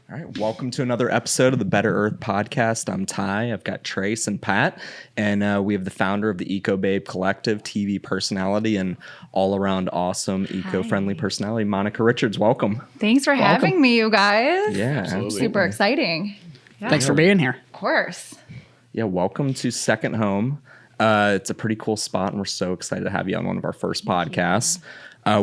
All right, welcome to another episode of the Better Earth podcast. I'm Ty. I've got Trace and Pat, and we have the founder of the Ecobabe Collective, TV personality, and all-around awesome eco-friendly personality, Monica Richards. Welcome. Thanks for having me, you guys. Yeah, absolutely. Super exciting. Yeah. Thanks for being here. Of course. Yeah, welcome to Second Home. It's a pretty cool spot, and we're so excited to have you on one of our first podcasts.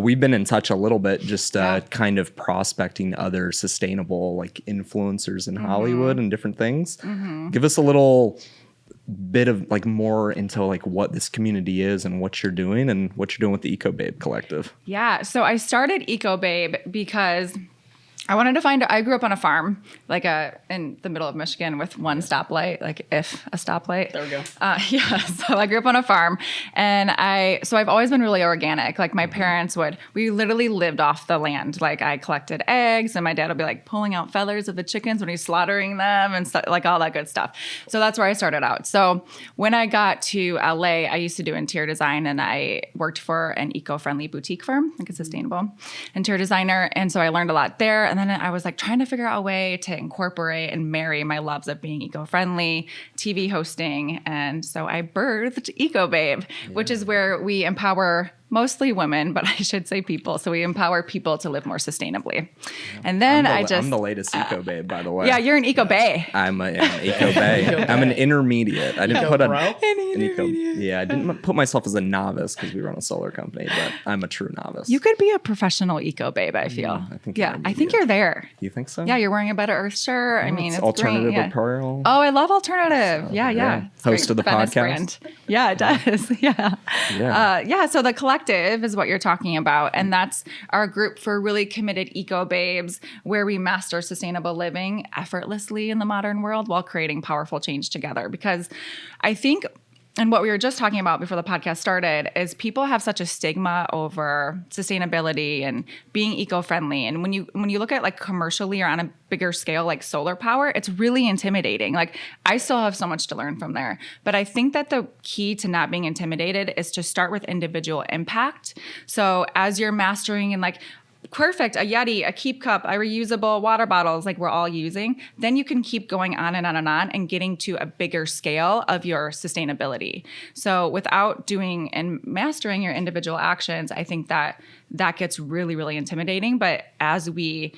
We've been in touch a little bit, just kind of prospecting other sustainable like influencers in Hollywood and different things. Give us a little bit of like more into like what this community is and what you're doing with the Ecobabe Collective. Yeah. So I started Ecobabe because I wanted to I grew up on a farm, like in the middle of Michigan with one stoplight, like if a stoplight. There we go. So I grew up on a farm and I've always been really organic. Like my parents we literally lived off the land. Like I collected eggs and my dad would be like pulling out feathers of the chickens when he's slaughtering them and stuff, like all that good stuff. So that's where I started out. So when I got to LA, I used to do interior design and I worked for an eco-friendly boutique firm, like a sustainable interior designer. And so I learned a lot there. And then I was like trying to figure out a way to incorporate and marry my loves of being eco-friendly, TV hosting. And so I birthed Ecobabe, which is where we empower mostly women, but I should say people. So we empower people to live more sustainably. And then I'm the latest Ecobabe, by the way. Yeah, you're an Ecobabe. I'm an Ecobabe. I'm an intermediate. I didn't put I didn't put myself as a novice because we run a solar company, but I'm a true novice. You could be a professional Ecobabe, I feel. I think you're there. You think so? Yeah, you're wearing a Better Earth shirt. I mean, it's alternative green, apparel. Oh, I love alternative. Yeah. Host of the Venice podcast. Brand. Yeah, it does. Yeah. So the collective is what you're talking about. And that's our group for really committed eco-babes where we master sustainable living effortlessly in the modern world while creating powerful change together. Because I think, and what we were just talking about before the podcast started, is people have such a stigma over sustainability and being eco-friendly. And when you look at like commercially or on a bigger scale, like solar power, it's really intimidating. Like I still have so much to learn from there. But I think that the key to not being intimidated is to start with individual impact. So as you're mastering and like, perfect, a Yeti, a keep cup, a reusable water bottles like we're all using, then you can keep going on and on and on and getting to a bigger scale of your sustainability. So without doing and mastering your individual actions, I think that gets really, really intimidating. But as we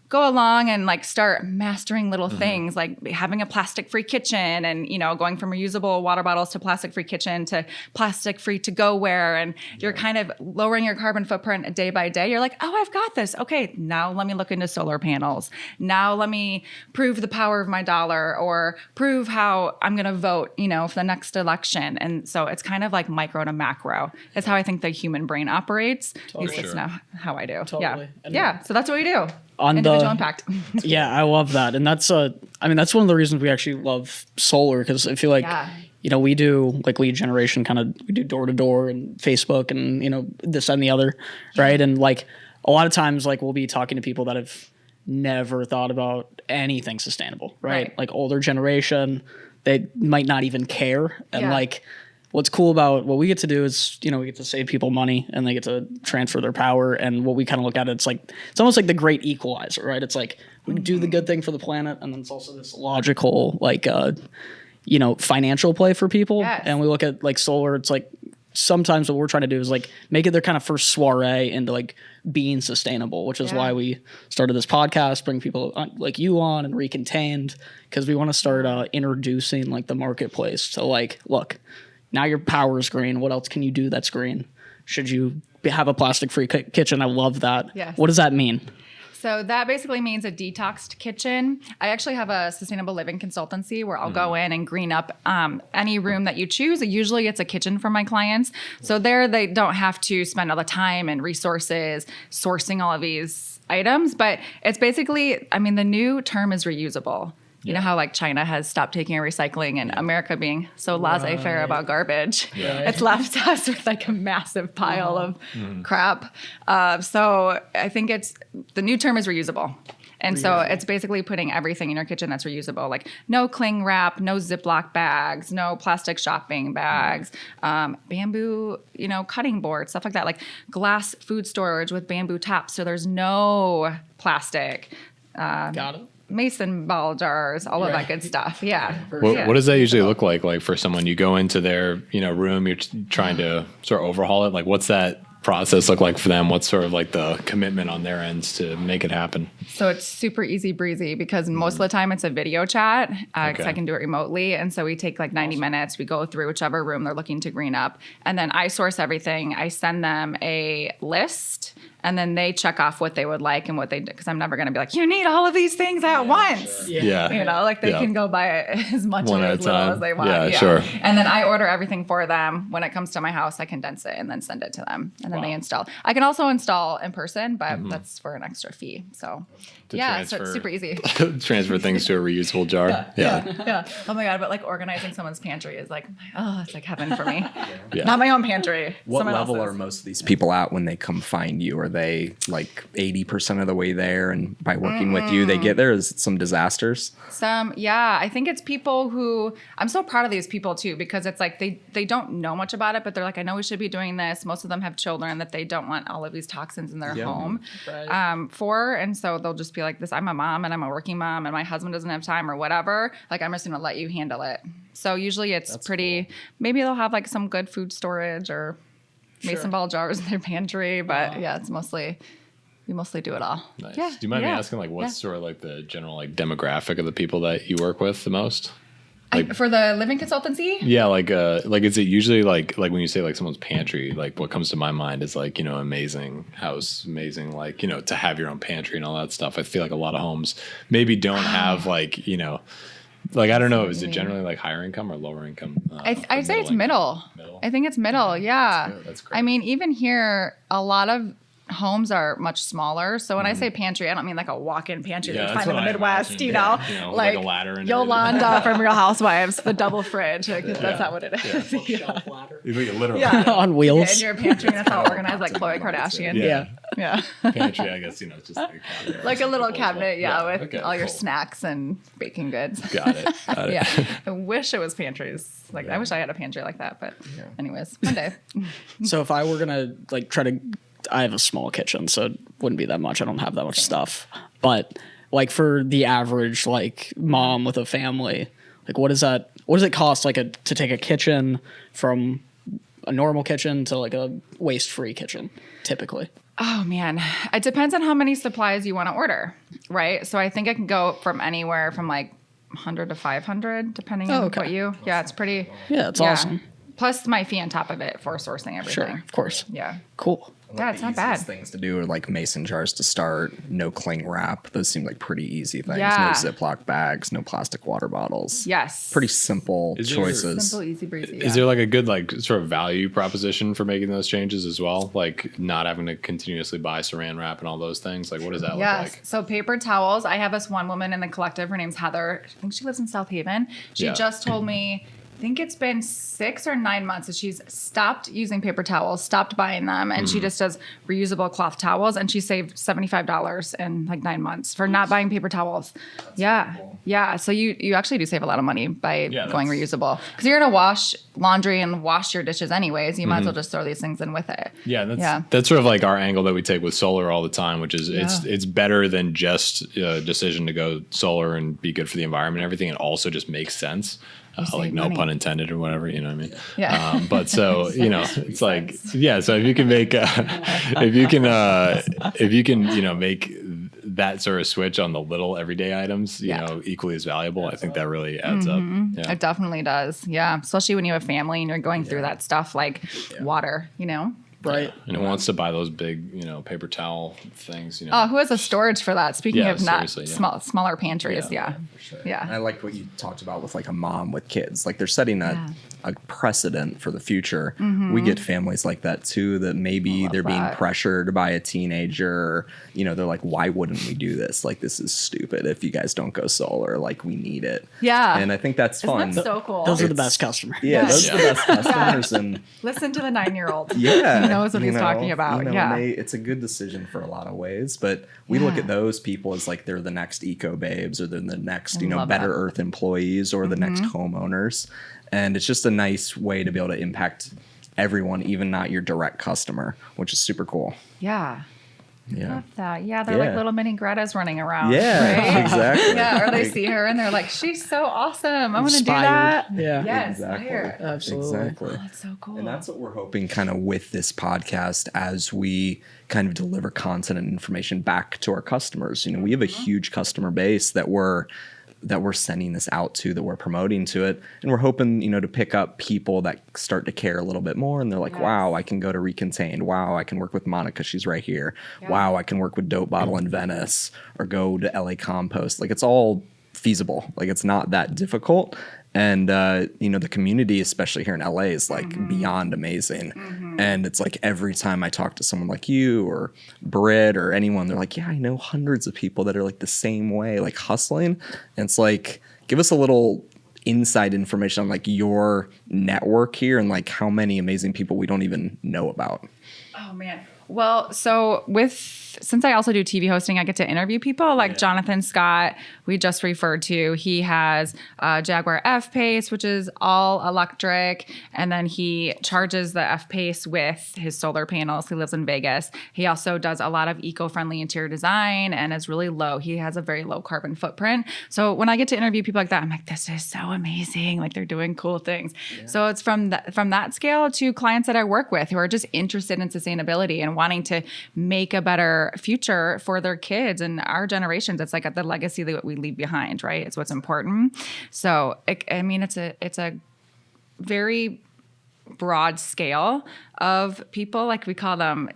go along and like start mastering little things like having a plastic-free kitchen and, going from reusable water bottles to plastic-free kitchen to plastic-free to-go-ware, and you're kind of lowering your carbon footprint day by day. You're like, oh, I've got this. Okay, now let me look into solar panels. Now let me prove the power of my dollar or prove how I'm going to vote, for the next election. And so it's kind of like micro to macro. That's how I think the human brain operates. Totally. That's now how I do. Totally. Yeah. So that's what we do. On individual impact. Yeah, I love that. And that's one of the reasons we actually love solar, because I feel like, we do like lead generation we do door to door and Facebook and, this and the other. Right. And like a lot of times, like we'll be talking to people that have never thought about anything sustainable. Right. Like older generation, they might not even care. And like, what's cool about what we get to do is, we get to save people money and they get to transfer their power. And what we kind of look at, it's almost like the great equalizer, right? It's like we do the good thing for the planet, and then it's also this logical, financial play for people. Yes. And we look at like solar, it's like sometimes what we're trying to do is like make it their kind of first soiree into like being sustainable, which is why we started this podcast, bring people like you on and Recontained, because we want to start introducing like the marketplace to like, look, now your power is green. What else can you do that's green? Should you have a plastic-free kitchen? I love that. Yes. What does that mean? So that basically means a detoxed kitchen. I actually have a sustainable living consultancy where I'll go in and green up any room that you choose. Usually it's a kitchen for my clients. So there they don't have to spend all the time and resources sourcing all of these items. But it's basically, the new term is reusable. You know how like China has stopped taking recycling and America being so laissez-faire about garbage. It's left us with like a massive pile of crap. So I think the new term is reusable. And so it's basically putting everything in your kitchen that's reusable, like no cling wrap, no Ziploc bags, no plastic shopping bags, bamboo, cutting boards, stuff like that, like glass food storage with bamboo tops. So there's no plastic. Got it. mason ball jars, all of that good stuff. Yeah. What does that usually look like for someone? You go into their, room, you're trying to sort of overhaul it. Like, what's that process look like for them? What's sort of like the commitment on their ends to make it happen? So it's super easy breezy because most of the time it's a video chat because I can do it remotely. And so we take like 90 minutes. We go through whichever room they're looking to green up. And then I source everything. I send them a list. And then they check off what they would like and what they do. Because I'm never going to be like, you need all of these things at once. Sure. Yeah. Like they can go buy it as much or as little as they want. Yeah, sure. And then I order everything for them. When it comes to my house, I condense it and then send it to them. And then they install. I can also install in person, but that's for an extra fee. So so it's super easy. Transfer things to a reusable jar. Yeah. Oh my God. But like organizing someone's pantry is like, it's like heaven for me. Not my own pantry. What level are most of these people at when they come find you? Are they like 80% of the way there? And by working with you, they get there? Is it some disasters? I think it's people who, I'm so proud of these people too, because it's like they don't know much about it, but they're like, I know we should be doing this. Most of them have children that they don't want all of these toxins in their home for. And so they'll just be like this, I'm a mom and I'm a working mom and my husband doesn't have time or whatever. Like, I'm just going to let you handle it. So usually it's pretty, maybe they'll have like some good food storage or mason ball jars in their pantry, but it's mostly, we mostly do it all. Nice. Do you mind me asking, like, what's sort of like the general like demographic of the people that you work with the most? Like, for the living consultancy? Yeah, like is it usually like when you say like someone's pantry, like what comes to my mind is like, amazing house, amazing, like, to have your own pantry and all that stuff. I feel like a lot of homes maybe don't have like, like, I don't know, is it generally like higher income or lower income? I'd say it's middle. I think it's middle. Yeah. That's great. I mean, even here, a lot of homes are much smaller. So when I say pantry, I don't mean like a walk-in pantry that you find in the Midwest, like a ladder and Yolanda from Real Housewives, the double fridge. That's not what it is. Shelf ladder. Literally. On wheels. In your pantry, and it's all organized like Khloe Kardashian. Yeah. Pantry, I guess, it's just like a cabinet. Like a little cabinet, with all your snacks and baking goods. Got it. I wish it was pantries. Like, I wish I had a pantry like that, but anyways, one day. So if I were going to like try to, I have a small kitchen, so it wouldn't be that much. I don't have that much stuff. But like for the average like mom with a family, like what does it cost like to take a kitchen from a normal kitchen to like a waste-free kitchen typically? Oh man, it depends on how many supplies you want to order, right? So I think it can go from anywhere from like 100 to 500 depending on what it's pretty. Yeah, it's awesome. Plus my fee on top of it for sourcing everything. Sure, of course. Yeah. Cool. Yeah, it's not bad. Things to do are like mason jars to start, no cling wrap. Those seem like pretty easy things. Yeah. No Ziploc bags, no plastic water bottles. Yes. Pretty simple choices. Simple, easy breezy. Is there like a good like sort of value proposition for making those changes as well? Like not having to continuously buy saran wrap and all those things? Like what does that look like? So paper towels. I have this one woman in the collective. Her name's Heather. I think she lives in South Haven. She just told me, I think it's been 6 or 9 months that she's stopped using paper towels, stopped buying them, and she just does reusable cloth towels, and she saved $75 in like 9 months for not buying paper towels. Cool. Yeah. So you actually do save a lot of money by going reusable because you're gonna wash laundry and wash your dishes anyways. You might as well just throw these things in with it. That's sort of like our angle that we take with solar all the time, which is it's better than just a decision to go solar and be good for the environment and everything. It also just makes sense. Like no pun intended or whatever, you know what I mean? Yeah. But so, it's like, so if you can make, if you can, make that sort of switch on the little everyday items, equally as valuable, I think that really adds up. Yeah. It definitely does. Yeah. Especially when you have family and you're going through that stuff like water, Right. And who wants to buy those big, paper towel things, Oh, who has a storage for that? Speaking of not smaller pantries. For sure. Yeah. I like what you talked about with like a mom with kids. Like they're setting a precedent for the future. We get families like that too, that maybe they're being pressured by a teenager. They're like, why wouldn't we do this? Like, this is stupid. If you guys don't go solar, like we need it. Yeah. And I think that's fun. That's so cool. Those are the best customers. Yeah. Those are the best customers. And listen to the 9-year-old. Yeah. He knows what he's talking about. It's a good decision for a lot of ways, but we look at those people as like they're the next Ecobabes or they're the next, Better Earth employees or the next homeowners. And it's just a nice way to be able to impact everyone, even not your direct customer, which is super cool. Yeah. Yeah. Love that. Yeah, they're like little mini Greta's running around. Yeah, right? exactly. Yeah, or they see her and they're like, she's so awesome. I want to do that. Yeah. Yeah, Exactly. inspired. Absolutely. Exactly. Oh, that's so cool. And that's what we're hoping kind of with this podcast as we kind of deliver content and information back to our customers. We have a huge customer base that we're sending this out to, that we're promoting to it. And we're hoping, to pick up people that start to care a little bit more. And they're like, wow, I can go to Recontained. Wow, I can work with Monica. She's right here. Yeah. Wow, I can work with Dope Bottle in Venice or go to LA Compost. Like, it's all feasible. Like, it's not that difficult. And, the community, especially here in LA, is like beyond amazing. And it's like every time I talk to someone like you or Britt or anyone, they're like, yeah, I know hundreds of people that are like the same way, like hustling. And it's like, give us a little inside information on like your network here and like how many amazing people we don't even know about. Oh, man. Well, so since I also do TV hosting, I get to interview people like Jonathan Scott, we just referred to. He has Jaguar F-Pace, which is all electric. And then he charges the F-Pace with his solar panels. He lives in Vegas. He also does a lot of eco-friendly interior design and is really low. He has a very low carbon footprint. So when I get to interview people like that, I'm like, this is so amazing. Like, they're doing cool things. Yeah. So it's from that scale to clients that I work with who are just interested in sustainability and wanting to make a better future for their kids and our generations. It's like the legacy that we leave behind, right? It's what's important. So, it's a very broad scale of people, like we call them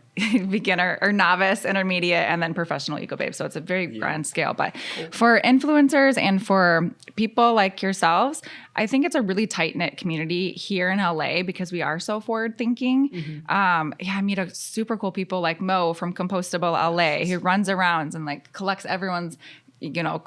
beginner or novice, intermediate, and then professional Ecobabe. So it's a very grand scale. But for influencers and for people like yourselves, I think it's a really tight-knit community here in LA because we are so forward-thinking. I meet a super cool people like Mo from Compostable LA who runs around and like collects everyone's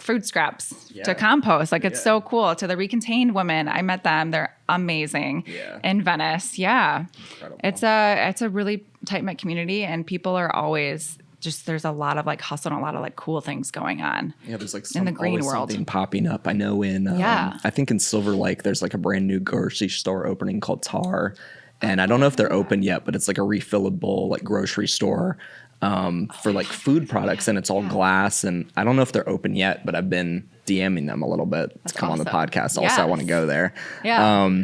food scraps to compost. Like, it's so cool. To the Recontained women, I met them. They're amazing in Venice. Yeah. Incredible. It's a really tight-knit community, and people are always there's a lot of like hustle and a lot of like cool things going on. Yeah, there's like in the green world something popping up. I know I think in Silver Lake, there's like a brand new grocery store opening called Tar. And I don't know if they're open yet, but it's like a refillable like grocery store for like food products, and it's all glass. And I don't know if they're open yet, but I've been DMing them a little bit to come on the podcast. Also, I want to go there. Yeah.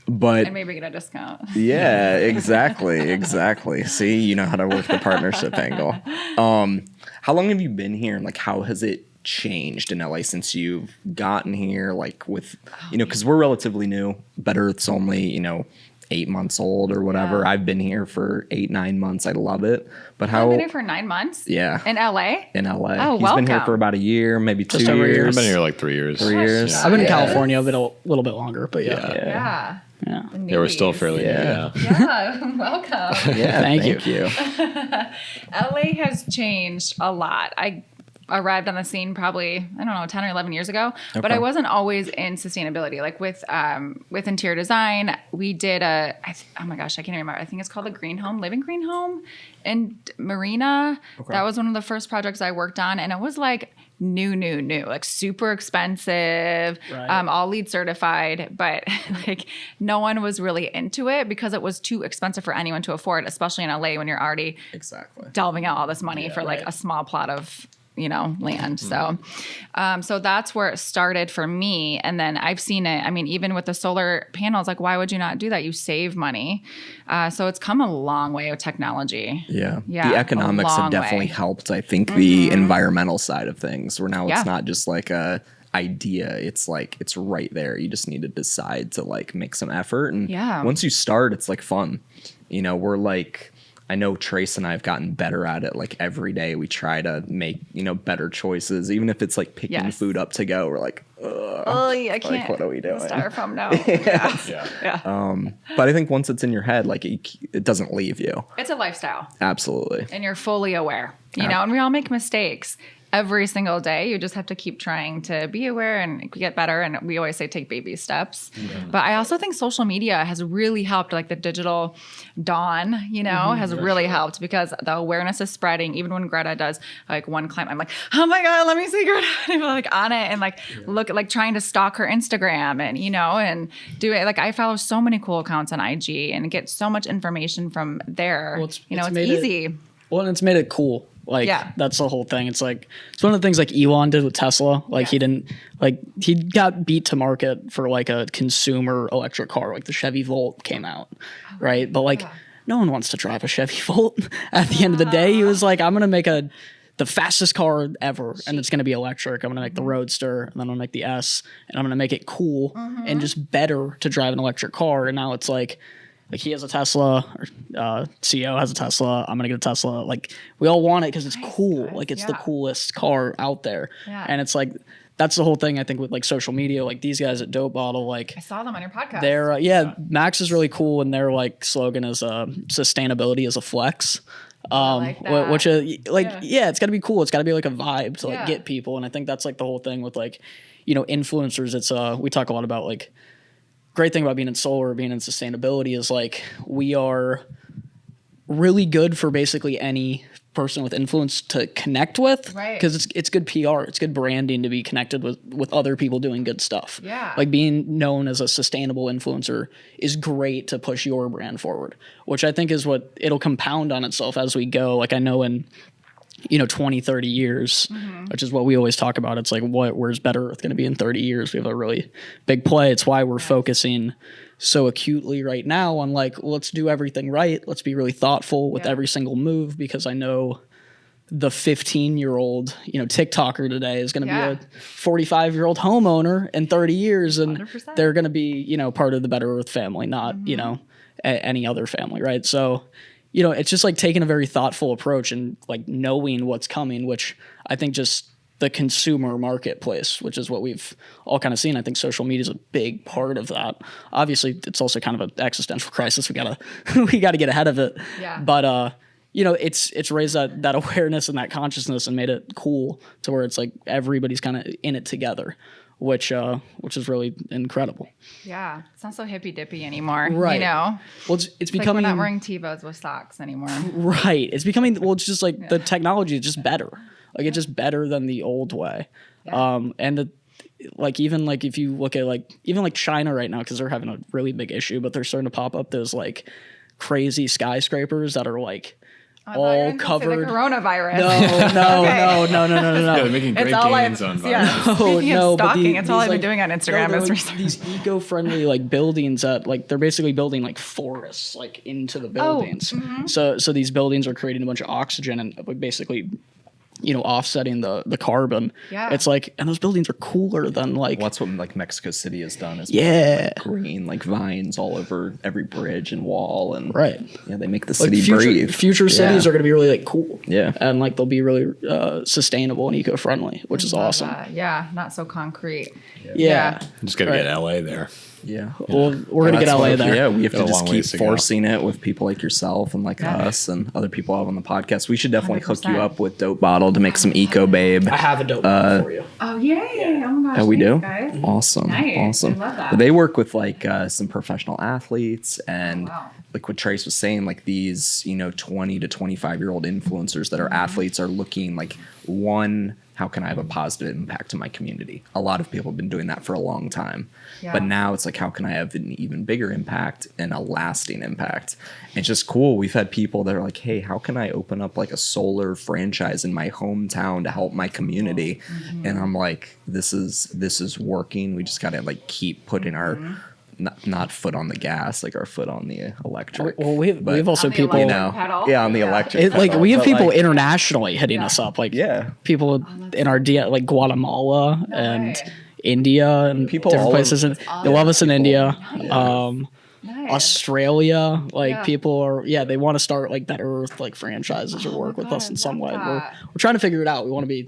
But and maybe get a discount. Yeah, exactly. See, you know how to work the partnership angle. How long have you been here, and like how has it changed in LA since you've gotten here? Like with, because we're relatively new. Better Earth's only, 8 months old or whatever. Yeah. I've been here for 8-9 months. I love it. But how? I've been here for 9 months. Yeah. In LA. Oh, He's been here for about a year, maybe 2 years. I've been here like 3 years. 3 years. I've been in California a little bit longer, but Yeah. Yeah, we're still fairly new. Yeah, welcome. Yeah, thank you. LA has changed a lot. I arrived on the scene probably, 10 or 11 years ago, but I wasn't always in sustainability. Like with interior design, we did oh my gosh, I can't remember. I think it's called Living Green Home in Marina. Okay. That was one of the first projects I worked on. And it was like new, like super expensive, right. All LEED certified, but like no one was really into it because it was too expensive for anyone to afford, especially in LA when you're already delving out all this money for like a small plot of land. So that's where it started for me. And then I've seen it. I mean, even with the solar panels, like, why would you not do that? You save money. So it's come a long way with technology. Yeah. The economics have definitely helped. I think the environmental side of things, where now it's not just like a idea. It's like, it's right there. You just need to decide to like make some effort. And once you start, it's like fun. We're like, I know Trace and I have gotten better at it. Like every day we try to make, better choices, even if it's like picking food up to go. We're like, I can't. Like, what are we doing? Styrofoam, no. But I think once it's in your head, like it doesn't leave you. It's a lifestyle. Absolutely. And you're fully aware, and we all make mistakes every single day. You just have to keep trying to be aware and get better. And we always say take baby steps. Mm-hmm. But I also think social media has really helped, like the digital dawn, has really helped because the awareness is spreading. Even when Greta does like one climb, I'm like, oh my God, let me see Greta. And I'm like on it and like look at like trying to stalk her Instagram and, and do it. Like I follow so many cool accounts on IG and get so much information from there. Well, it's easy. And it's made it cool. Like that's the whole thing. It's like it's one of the things like Elon did with Tesla. Like he got beat to market for like a consumer electric car, like the Chevy Volt came out, right? But like no one wants to drive a Chevy Volt. At the end of the day, he was like, I'm gonna make the fastest car ever, and it's gonna be electric. I'm gonna make the Roadster, and then I'm gonna make the S, and I'm gonna make it cool and just better to drive an electric car. And now it's like he has a Tesla, or CEO has a Tesla. I'm gonna get a Tesla. Like we all want it because it's cool. Like it's the coolest car out there. Yeah. And it's like that's the whole thing. I think with like social media, like these guys at Dope Bottle, like I saw them on your podcast. They're Max is really cool, and their like slogan is sustainability is a flex. Like that. Which it's got to be cool. It's got to be like a vibe to like get people, and I think that's like the whole thing with like influencers. It's we talk a lot about like. Great thing about being in solar, being in sustainability is like we are really good for basically any person with influence to connect with, right? Because it's good PR, it's good branding to be connected with other people doing good stuff. Yeah, like being known as a sustainable influencer is great to push your brand forward, which I think is what it'll compound on itself as we go. Like I know in 20, 30 years, which is what we always talk about. It's like, where's Better Earth going to be in 30 years? We have a really big play. It's why we're focusing so acutely right now on like, let's do everything right. Let's be really thoughtful with every single move, because I know the 15-year-old, TikToker today is going to be a 45-year-old homeowner in 30 years. And 100%. They're going to be, part of the Better Earth family, not, any other family. Right. So, it's just like taking a very thoughtful approach and like knowing what's coming, which I think just the consumer marketplace, which is what we've all kind of seen. I think social media is a big part of that. Obviously, it's also kind of an existential crisis. We gotta get ahead of it. Yeah. But it's raised that awareness and that consciousness and made it cool to where it's like everybody's kind of in it together. Which is really incredible. Yeah, it's not so hippy dippy anymore. Right. Well, it's becoming. Like we're not wearing Tevos with socks anymore. Right. It's becoming. Well, it's just like the technology is just better. Like it's just better than the old way. Yeah. Even if you look at even China right now, because they're having a really big issue, but they're starting to pop up those like crazy skyscrapers that are like. All covered. The coronavirus. No. Yeah, they're making great gains on virus. Yeah. Speaking of stalking, it's all I've been doing on Instagram is research. These eco-friendly like buildings that like they're basically building like forests like into the buildings. So these buildings are creating a bunch of oxygen and like basically offsetting the carbon. Yeah. It's like, and those buildings are cooler than like. Well, that's what like Mexico City has done. Is like green like vines all over every bridge and wall, and they make the city breathe. Future cities are going to be really like cool. Yeah, and like they'll be really sustainable and eco-friendly, which is awesome. Yeah, not so concrete. Yeah. Just got to get LA there. Yeah. Well, we're going to get LA there. Yeah, we have to just keep forcing it with people like yourself and like us and other people out on the podcast. We should definitely 100%. Hook you up with Dope Bottle to make some Ecobabe. I have a Dope Bottle for you. Oh, yay. Oh, my gosh. Oh, we do? Guys. Awesome. Nice. Awesome. I love that. But they work with like some professional athletes and like what Trace was saying, like these, 20 to 25-year-old influencers that are athletes are looking like how can I have a positive impact in my community? A lot of people have been doing that for a long time. Yeah. But now it's like, how can I have an even bigger impact and a lasting impact? It's just cool. We've had people that are like, hey, how can I open up like a solar franchise in my hometown to help my community? And I'm like, this is working. We just got to like keep putting our not foot on the gas, like our foot on the electric. Well, we have also people, on the electric. Like we have people internationally hitting us up, like people in our like Guatemala and India and people different places. They love us in India. Nice. Australia, like people are, they want to start like Better Earth like franchises or work with us in some way. We're trying to figure it out. We want to be,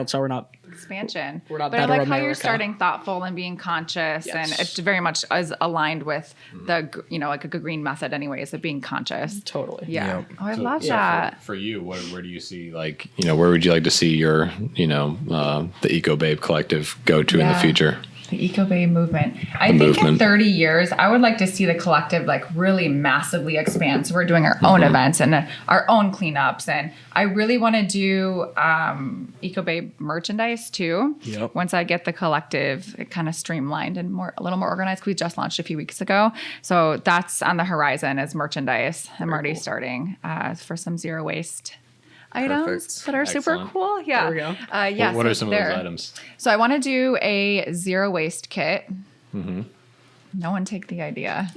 so we're not expansion. We're not but Better I like America. how you're starting thoughtful and being conscious, and it's very much is aligned with the like a good green method, anyways, of being conscious. Totally. Yeah. Oh, I love that. For you, where do you see like where would you like to see your the Ecobabe collective go to in the future? The Ecobabe movement. I think in 30 years, I would like to see the collective like really massively expand. So we're doing our own events and our own cleanups. And I really want to do Ecobabe merchandise too. Yep. Once I get the collective kind of streamlined and a little more organized. We just launched a few weeks ago. So that's on the horizon as merchandise. I'm already starting for some zero waste items Perfect. that are super Excellent. cool. Yeah. There we go. Yeah. What so are some of those there- items? So I want to do a zero waste kit. No one take the idea,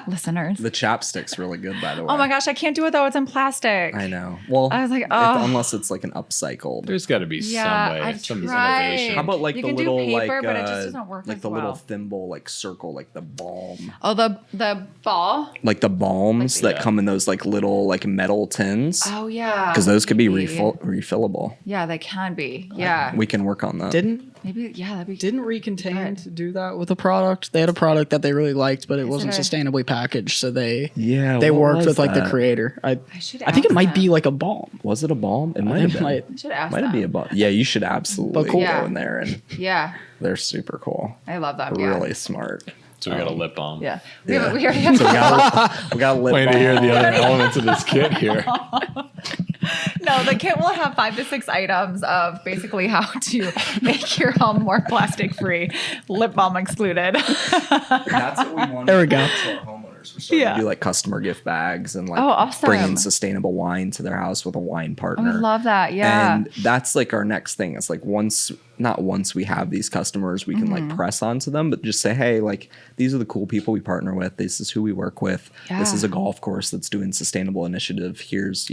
listeners. The chapstick's really good, by the way. Oh my gosh, I can't do it though. It's in plastic. I know. Well, I was like, oh. unless it's like an upcycled. There's got to be Yeah, some way, I've some tried. innovation. How about like You the can do little paper, like but it just doesn't work like as the little well. thimble like circle like the balm, Oh, the ball. like the balms that come in those like little like metal tins Oh yeah. because those could be Maybe. refillable. Yeah, they can be. Yeah. We can work on that. Maybe. Yeah, that'd be. Didn't Recontained do that with a product? They had a product that they really liked, but it wasn't it a- sustainably packaged, so they what worked was with like the that? creator. I should think it ask might be them. like a balm. Was it a balm? It might I have think been. it I should ask Might them. be a balm. Yeah, you should absolutely cool. go Yeah. in there, and Yeah, they're super cool. I love them. Yeah. Really smart. So we got a lip balm. Yeah. Yeah. We already have. We got a lip Waiting to balm. hear the other elements of this kit here. No, the kit will have 5 to 6 items of basically how to make your home more plastic free, lip balm excluded. That's what we want. There we go. To our homeowners. We're starting Yeah. to do like customer gift bags and like Oh, awesome. bringing sustainable wine to their house with a wine partner. I love that. Yeah. And that's like our next thing. It's like not once we have these customers, we can Mm-hmm. like press onto them, but just say, hey, like these are the cool people we partner with. This is who we work with. This is Yeah. a golf course that's doing sustainable initiative. Here's,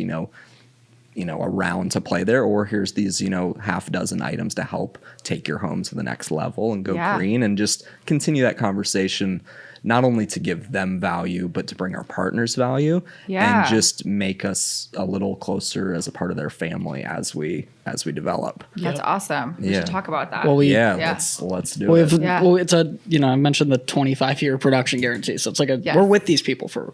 a round to play there, or here's these, half dozen items to help take your home to the next level and go Yeah. green, and just continue that conversation, not only to give them value, but to bring our partners value Yeah. and just make us a little closer as a part of their family as we develop. That's awesome. We Yeah. should talk about that. Well, Yeah, Yeah. let's do we it. have, Yeah. well, it's a I mentioned the 25-year production guarantee, so it's like Yes. we're with these people for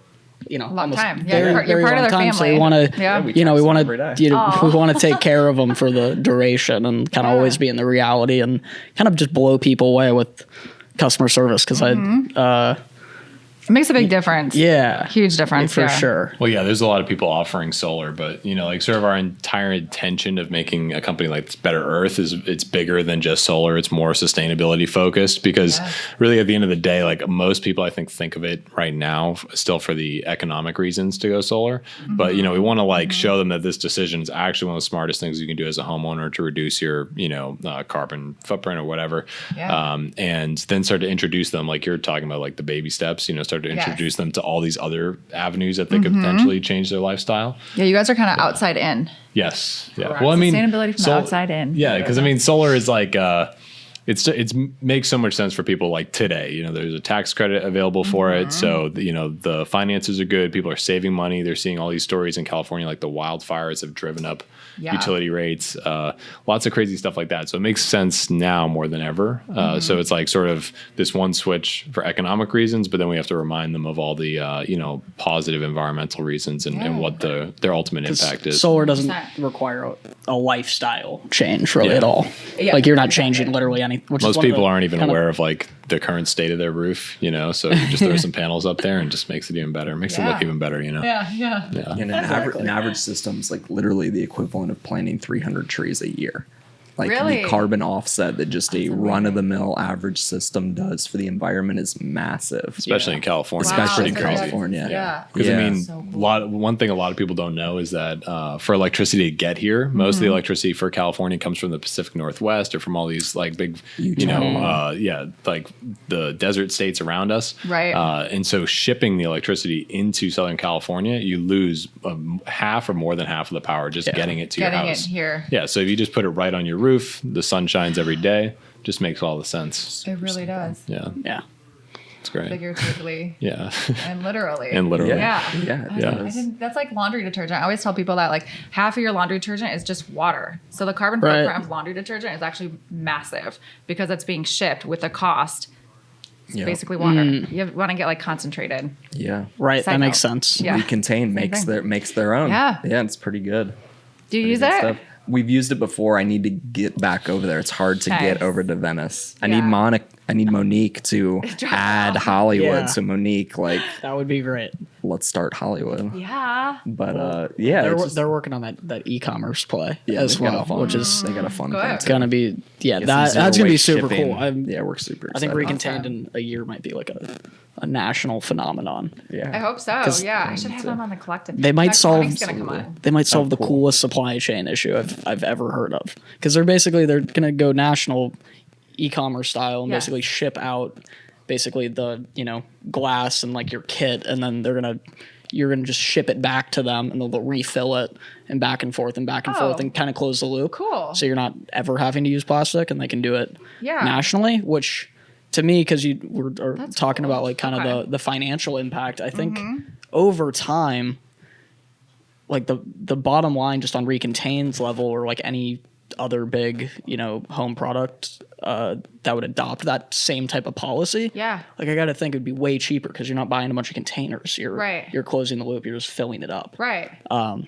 long time. Yeah, very, you're very part of long their time. So family. we want to, Yeah. we we text them want every day. to, we want to take care of them for the duration and kind of Yeah. always be in the reality and kind of just blow people away with customer service because It makes a big difference. yeah, Huge difference. for yeah. sure. Well, yeah, there's a lot of people offering solar, but like sort of our entire intention of making a company like this Better Earth is it's bigger than just solar. It's more sustainability focused because really at the end of the day, like most people I think of it right now still for the economic reasons to go solar. But we want to like show them that this decision is actually one of the smartest things you can do as a homeowner to reduce your carbon footprint or whatever. Yeah. And then start to introduce them like you're talking about like the baby steps. Start to introduce them to all these other avenues that they could potentially change their lifestyle. Yeah, you guys are kind of outside in. Yes. Yeah. Correct. Well, I mean, Sustainability from the outside in. Yeah, because I mean, solar is like it's makes so much sense for people like today. There's a tax credit available for it, so the finances are good. People are saving money. They're seeing all these stories in California, like the wildfires have driven up utility rates, lots of crazy stuff like that. So it makes sense now more than ever. So it's like sort of this one switch for economic reasons, but then we have to remind them of all the positive environmental reasons and what their ultimate impact is. Solar doesn't 100%. require a lifestyle change really Yeah. at all. Yeah. Like you're not changing literally anything. Most people aren't even aware of like the current state of their roof, so you just throw some panels up there and just makes it even better. Makes it look even better, Yeah, yeah. And an average system's like literally the equivalent of planting 300 trees a year. Like Really? the carbon offset that just a run-of-the-mill average system does for the environment is massive. Especially in California. Especially It's in pretty crazy. California. Yeah. Because Yeah. I mean, So cool. one thing a lot of people don't know is that for electricity to get here, most of the electricity for California comes from the Pacific Northwest or from all these like big, like the desert states around us. Right. And so shipping the electricity into Southern California, you lose half or more than half of the power just getting it to your Getting it house. here. Yeah. So if you just put it right on your roof, the sun shines every day, just makes all the sense. It really does. Yeah. Yeah. It's great. Figuratively Yeah. and literally. And literally. Yeah. Yeah. I didn't- that's like laundry detergent. I always tell people that like half of your laundry detergent is just water. So the carbon Right. footprint of laundry detergent is actually massive because it's being shipped with the cost. It's Yeah. basically water. You want to get like concentrated. Yeah. Right. Side that makes note. sense. Yeah. Recontain makes thing. their own. Yeah. Yeah, it's pretty good. Do you Pretty use good it? stuff. We've used it before. I need to get back over there. It's hard to Nice. get over to Venice. I Yeah. need Monique to Drop add off. Hollywood. Yeah. So Monique, like, That would be great. let's start Hollywood. Yeah. But yeah, They're, it's just- they're working on that e-commerce play yeah, as they've got well, a fun- which is they got a fun Good. thing. too. gonna be Get some that's gonna be zero-waste super shipping. cool. Yeah, we're super I think excited. Recontained in a year might be like a a national phenomenon. Yeah. I hope so. Yeah, I should have them on the collective. They might Next solve. Tony's gonna come on. They might solve the cool. coolest supply chain issue I've ever heard of. Because they're gonna go national, e-commerce style, and Yeah. basically ship out basically the glass and like your kit, and then you're gonna just ship it back to them, and they'll refill it and back and forth and back and forth, and kind of close the loop. Cool. So you're not ever having to use plastic, and they can do it nationally, which. To me, because you were talking cool. about like kind Okay. of the financial impact, I think over time, like the bottom line just on recontains level or like any other big home product that would adopt that same type of policy. Yeah. Like I got to think it'd be way cheaper because you're not buying a bunch of containers. You're closing the loop. You're just filling it up. Right.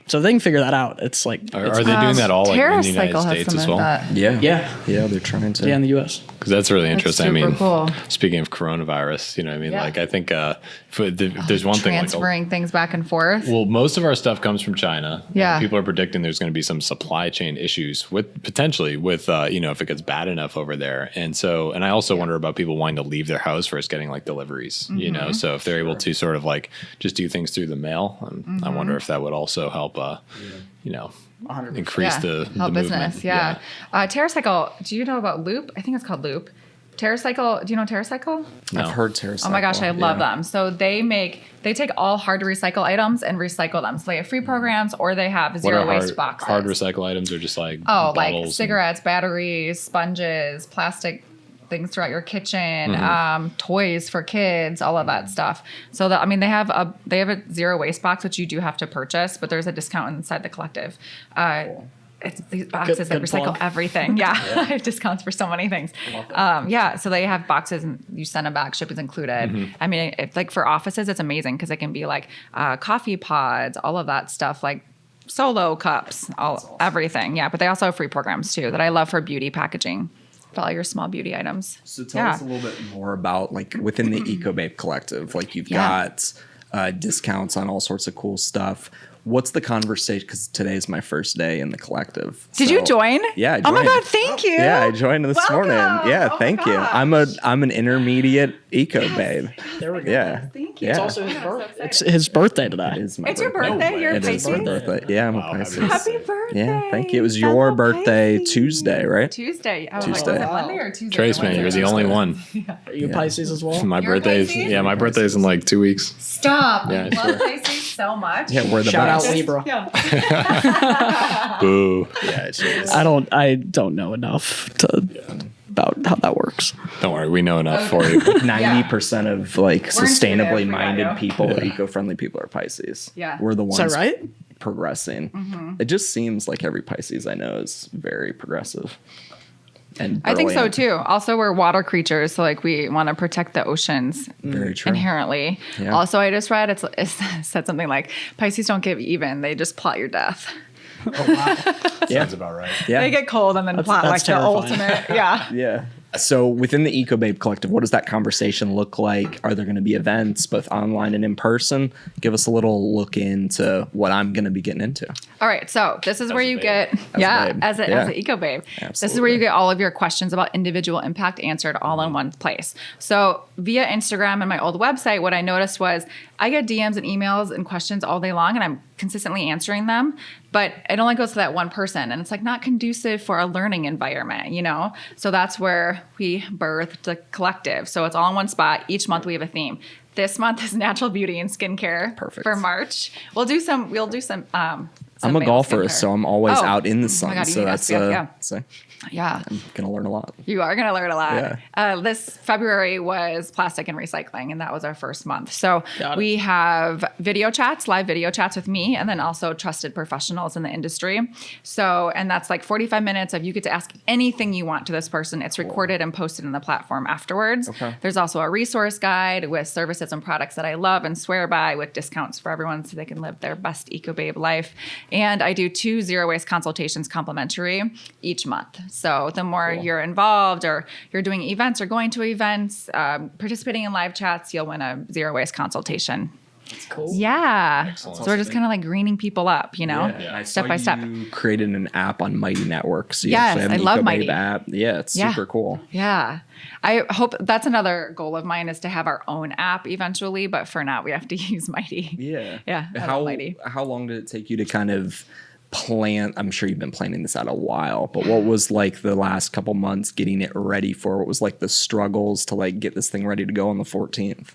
So they can figure that out. It's like Are they doing that all like in the United Terracycle has States some as of well? that. Yeah, they're trying to. yeah, in the U.S. Because that's really interesting. I super mean, cool. speaking of coronavirus, what I mean? Yeah. Like, I think there's one thing. Like, Transferring things back and forth. well, most of our stuff comes from China. Yeah. People are predicting there's going to be some supply chain issues potentially with if it gets bad enough over there. And I also wonder about people wanting to leave their house versus getting like deliveries, so if they're able to sort of like just do things through the mail, I wonder if that would also help, increase the help business. movement. Yeah. Terracycle, do you know about Loop? I think it's called Loop. Terracycle, do you know Terracycle? No. I've heard Terracycle. Oh my gosh, I love them. So they take all hard to recycle items and recycle them. So they have free programs or they have What zero are waste boxes. hard recycle items are just like like bottles cigarettes, batteries, sponges, plastic things throughout your kitchen, toys for kids, all of that stuff. So they have a zero waste box, which you do have to purchase, but there's a discount inside the collective. It's these boxes that Good recycle plug. everything. Yeah. I have discounts for so many things. So they have boxes and you send them back, shipping's included. I mean, like for offices, it's amazing because it can be like coffee pods, all of that stuff, like solo cups, everything. Yeah. But they also have free programs too that I love for beauty packaging. All your small beauty items. So tell us a little bit more about like within the Ecobabe collective, like you've got discounts on all sorts of cool stuff. What's the conversation? Because today's my first day in the collective. Did you join? Yeah, I Oh my joined. God, thank you. Yeah, I joined this morning. Welcome. Yeah, Oh my thank you. gosh. I'm an intermediate Ecobabe. There we go. Yeah. Thank you. Yeah. It's also his birthday. It's his birthday today. It is my It's your birthday. birthday? You're a It is my Pisces? birthday. Yeah, I'm a Pisces. Happy birthday. Yeah, thank you. It was your fellow birthday Pisces. Tuesday, right? Tuesday. Oh, Tuesday. Was it Monday or Tuesday? Trace, man, you're the only one. Are you a Pisces as well? My You're a birthday's Pisces? my birthday's in like 2 weeks. Stop. Yeah, I love Pisces so much. Yeah, we're the Shout out best. Libra. Boo! Yeah, it's just, I don't know enough about how that works. Don't worry, we know enough for you. 90% of like sustainably intuitive, we got minded you. people, eco-friendly people are Pisces. Yeah. We're the ones Is that right? progressing. It just seems like every Pisces I know is very progressive. And I think so brilliant. too. Also, we're water creatures, so like we want to protect the oceans Very true. inherently. Yeah. Also, I just read it said something like Pisces don't give even; they just plot your death. Sounds about right. Yeah. They get cold and then plot like that's the terrifying. ultimate. Yeah. Yeah. So within the Ecobabe collective, what does that conversation look like? Are there going to be events, both online and in person? Give us a little look into what I'm going to be getting into. All right, so this is where a you babe. get as an eco babe. This is where you get all of your questions about individual impact answered all in one place. So via Instagram and my old website, what I noticed was I get DMs and emails and questions all day long, and I'm consistently answering them, but it only goes to that one person, and it's like not conducive for a learning environment, you know? So that's where we birthed the collective. So it's all in one spot. Each month we have a theme. This month is natural beauty and skincare. Perfect. For March. We'll do some I'm a male golfer, skincare. so I'm always Oh. out in the Oh sun. my God, you so need that's SPF, yeah. so Yeah. I'm gonna learn a lot. You are going to learn a lot. Yeah. This February was plastic and recycling, and that was our first month. So Got it. we have video chats, live video chats with me, and then also trusted professionals in the industry. So, and that's like 45 minutes of you get to ask anything you want to this person. It's recorded and posted in the platform afterwards. Okay. There's also a resource guide with services and products that I love and swear by with discounts for everyone so they can live their best Ecobabe life. And I do 2 zero waste consultations complimentary each month. So the more you're involved or you're doing events or going to events, participating in live chats, you'll win a zero waste consultation. That's cool. Yeah. Excellent. So we're just kind of like greening people up, I step saw by step. You created an app on Mighty Networks. So you Yes, actually have an I love Ecobabe Mighty. app. Yeah, it's super cool. Yeah. I hope that's another goal of mine is to have our own app eventually, but for now we have to use Mighty. Yeah. Yeah. I love Mighty. How long did it take you to kind of plan? I'm sure you've been planning this out a while, but what was like the last couple months getting it ready for? What was like the struggles to like get this thing ready to go on the 14th?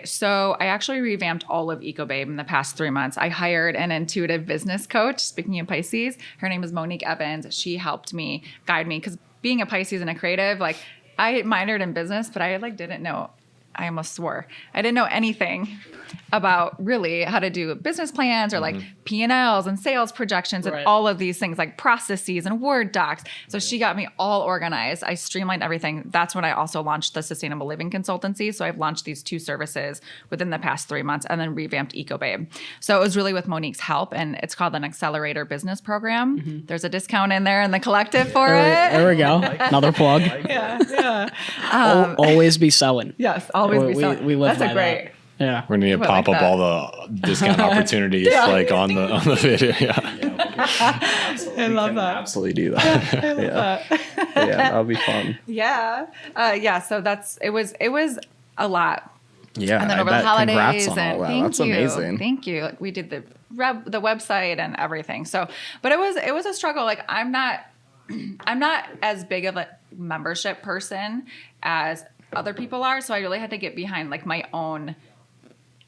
So I actually revamped all of Ecobabe in the past 3 months. I hired an intuitive business coach, speaking of Pisces. Her name is Monique Evans. She helped me guide me because being a Pisces and a creative, like I minored in business, but I like didn't know. I almost swore. I didn't know anything about really how to do business plans or like P&Ls and sales projections and all of these things like processes and Word docs. So she got me all organized. I streamlined everything. That's when I also launched the Sustainable Living Consultancy. So I've launched these 2 services within the past 3 months and then revamped Ecobabe. So it was really with Monique's help, and it's called an Accelerator Business Program. There's a discount in there in the collective for it. There we go. Another plug. Always be selling. Yes, always be selling. We live That's by a great. that. Yeah. We're gonna I pop like up that. all the discount opportunities like on the video. I love that. Absolutely do that. Yeah, that'll be fun. Yeah. So it was a lot. Yeah, And then I over the bet. holidays Congrats on and all that. thank That's you. amazing. Thank you. Like we did the website and everything. So, but it was a struggle. Like I'm not as big of a membership person as other people are. So I really had to get behind like my own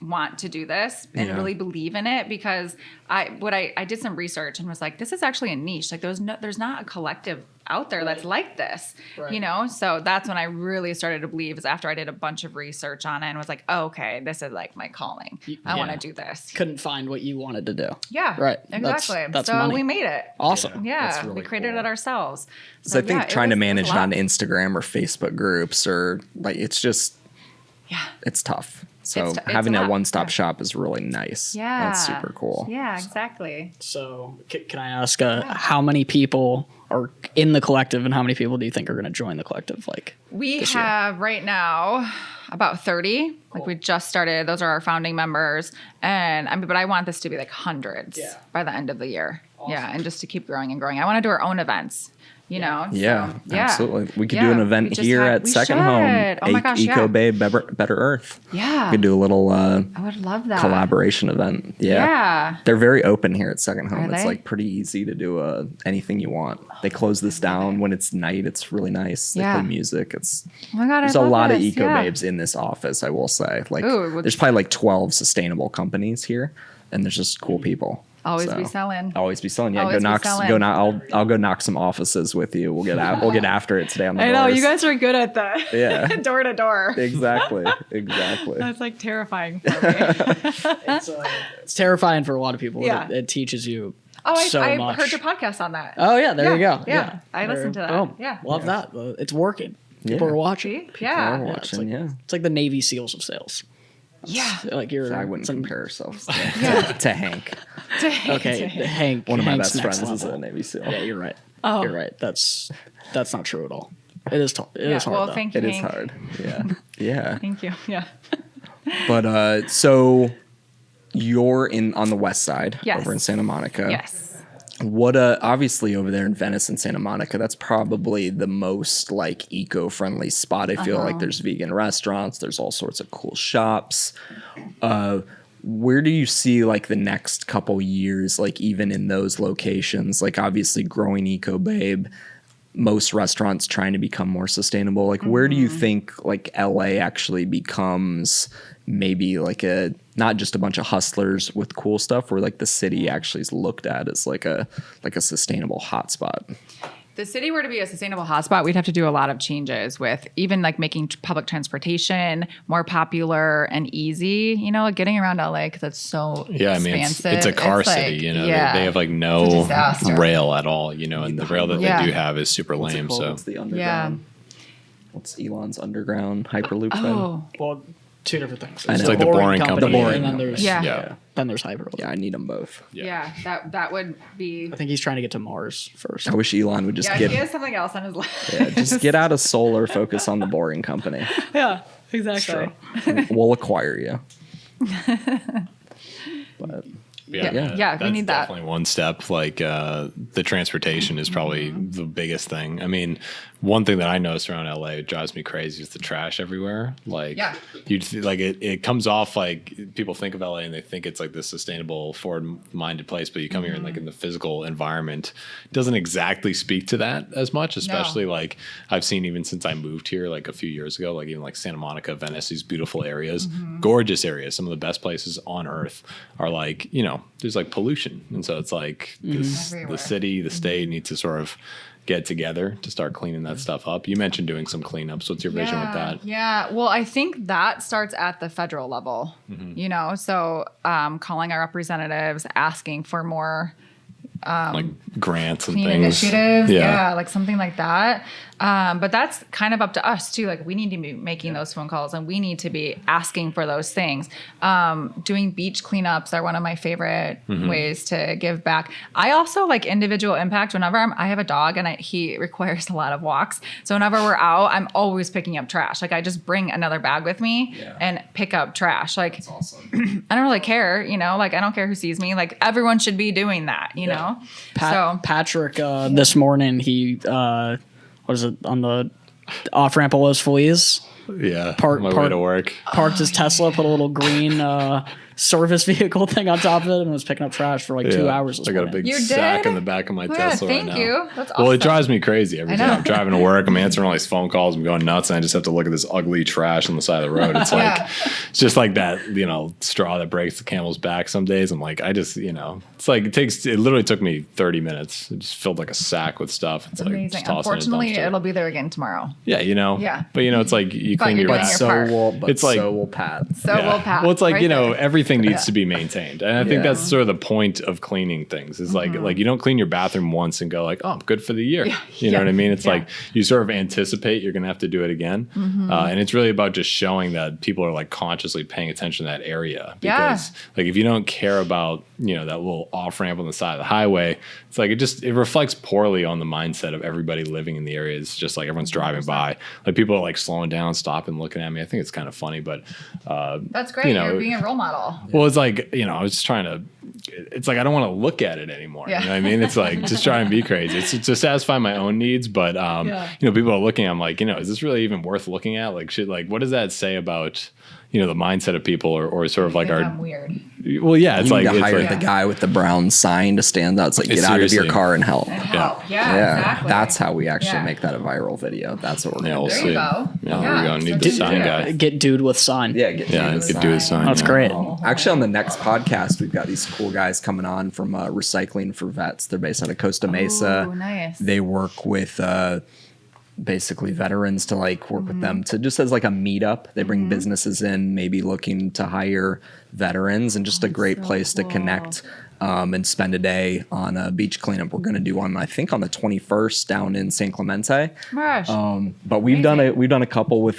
want to do this and really believe in it, because I did some research and was like, this is actually a niche. Like there's not a collective out there that's like this, So that's when I really started to believe, is after I did a bunch of research on it and was like, oh, okay, this is like my calling. I want to do this. Couldn't find what you wanted to do. Yeah. Right. Exactly. That's so money. we made it. Awesome. Yeah. That's really we created cool. it ourselves. So I think trying to manage it a lot. on Instagram or Facebook groups or like it's just it's tough. So It's having a a lot. one-stop shop is really nice. Yeah. That's super cool. Yeah, exactly. So can I ask how many people are in the collective and how many people do you think are going to join the collective? Like We this year? have right now about 30. Like we just started. Those are our founding members. And but I want this to be like hundreds by the end of the year. Awesome. Yeah. And just to keep growing and growing. I want to do our own events. Yeah, So, absolutely. We could do an event here at Second Home. Oh my gosh, Ecobabe Better Earth. Yeah. We could do a little I would love that. collaboration event. Yeah. They're very open here at Second Home. Are It's they? like pretty easy to do anything you want. They close this down when it's night. It's really nice. They play music. Oh my God, There's I a love lot of this. Ecobabes in this office, I will say. Like Ooh, there's probably like 12 sustainable companies here, and there's just cool people. Always So, be selling. Always be selling. Yeah, Always be selling. I'll go knock some offices with you. We'll get after it today on the I know, doors. you guys are good at that. Yeah. Door to door. Exactly. That's like terrifying for me. it's terrifying for a lot of people. Yeah. It teaches you Oh, so I much. heard your podcast on that. Oh yeah, there you go. Yeah. I listened to that. Boom. Yeah. Love that. It's working. People are watching. See? Yeah. We're It's watching, like, it's like the Navy SEALs of sales. Yeah. Like you're. I wouldn't some- compare ourselves to Hank. Okay, Hank. One of my Hank's best next friends is level. a Navy SEAL. Yeah, you're right. Oh. You're right. That's not true at all. It is. It is hard. Well, though. thank you. It is Hank. hard. Yeah. Yeah. Thank you. Yeah. But so you're on the west side Yes. over in Santa Monica. Yes. What obviously over there in Venice and Santa Monica, that's probably the most like eco-friendly spot. I feel like there's vegan restaurants, there's all sorts of cool shops. Where do you see like the next couple years, like even in those locations, like obviously growing Ecobabe, most restaurants trying to become more sustainable. Like where do you think like LA actually becomes maybe like not just a bunch of hustlers with cool stuff, where like the city actually is looked at as like a sustainable hotspot? The city were to be a sustainable hotspot, we'd have to do a lot of changes with even like making public transportation more popular and easy, getting around LA, because it's so expansive. It's a car It's city, like, they have like no disaster. rail at all, and the rail that they do have is super What's it lame. called? So What's the underground? What's Elon's underground Hyperloop thing? Oh, Well, two different things. I know. It's like the boring company. The boring and then there's Yeah. then there's Hyperloop. Yeah, I need them both. yeah, that would be. I think he's trying to get to Mars first. I wish Elon would just Yeah, get he has something else on his list. just get out of solar, focus on the boring company. Yeah, exactly. We'll acquire you. But Yeah, we need that. Definitely one step. Like the transportation is probably the biggest thing. I mean, one thing that I noticed around LA, it drives me crazy, is the trash everywhere. Like, it comes off like people think of LA and they think it's like this sustainable, forward-minded place, but you come here and like in the physical environment, it doesn't exactly speak to that as much. Especially like I've seen even since I moved here like a few years ago, like even like Santa Monica, Venice, these beautiful areas, gorgeous areas, some of the best places on earth are like, you know, there's like pollution, and so it's like this, the city, the state need to sort of get together to start cleaning that stuff up. You mentioned doing some cleanups. What's your vision with that? Yeah. Well, I think that starts at the federal level, you know, so calling our representatives, asking for more like grants and clean things. initiatives. Yeah, like something like that. But that's kind of up to us too. Like we need to be making those phone calls and we need to be asking for those things. Doing beach cleanups are one of my favorite ways to give back. I also like individual impact. Whenever I have a dog and he requires a lot of walks. So whenever we're out, I'm always picking up trash. Like I just bring another bag with me and pick up trash. Like that's awesome. I don't really care, you know, like I don't care who sees me. Like everyone should be doing that, you know? Patrick, this morning, he, what is it, on the off-ramp of Los Feliz? Yeah, my way to work. Parked his Tesla, put a little green service vehicle thing on top of it, and was picking up trash for like 2 hours. I got a big sack in the back of my Tesla right now. Thank you. That's awesome. Well, it drives me crazy every time I'm driving to work. I'm answering all these phone calls. I'm going nuts, and I just have to look at this ugly trash on the side of the road. It's like, it's just like that, you know, straw that breaks the camel's back. Some days I'm like, I just, you know, it's like it literally took me 30 minutes. It just filled like a sack with stuff. It's like amazing. Unfortunately, it'll be there again tomorrow. Yeah, you know. Yeah. But you know, it's like you clean your back. So will Pat. Well, it's like, you know, everything needs to be maintained. And I think that's sort of the point of cleaning things is like you don't clean your bathroom once and go like, oh, I'm good for the year. You know what I mean? It's like you sort of anticipate you're going to have to do it again. And it's really about just showing that people are like consciously paying attention to that area. Because like if you don't care about, you know, that little off ramp on the side of the highway, it's like it reflects poorly on the mindset of everybody living in the area. It's just like everyone's driving by. Like people are like slowing down, stopping, looking at me. I think it's kind of funny, but that's great. You know, you're being a role model. Well, it's like, you know, I was just trying to, it's like I don't want to look at it anymore. You know what I mean? It's like just try and be crazy. It's to satisfy my own needs, but you know, people are looking, I'm like, you know, is this really even worth looking at? Like shit, like what does that say about, you know, the mindset of people or sort of like our I'm weird. Well, yeah, it's you like need to hire like, the guy with the brown sign to stand out. It's like, get out of your car and help. Yeah, exactly. That's how we actually make that a viral video. That's what we're going to do. There you go. Yeah, there we go. Need the sign guy. Get dude with sign. Get dude with sign. That's great. Actually, on the next podcast, we've got these cool guys coming on from Recycling for Vets. They're based out of Costa Mesa. Oh, nice. They work with basically veterans to like work with them to just as like a meetup. They bring businesses in, maybe looking to hire veterans, and just a great place to connect and spend a day on a beach cleanup. We're going to do one, I think, on the 21st down in San Clemente. But we've done a couple with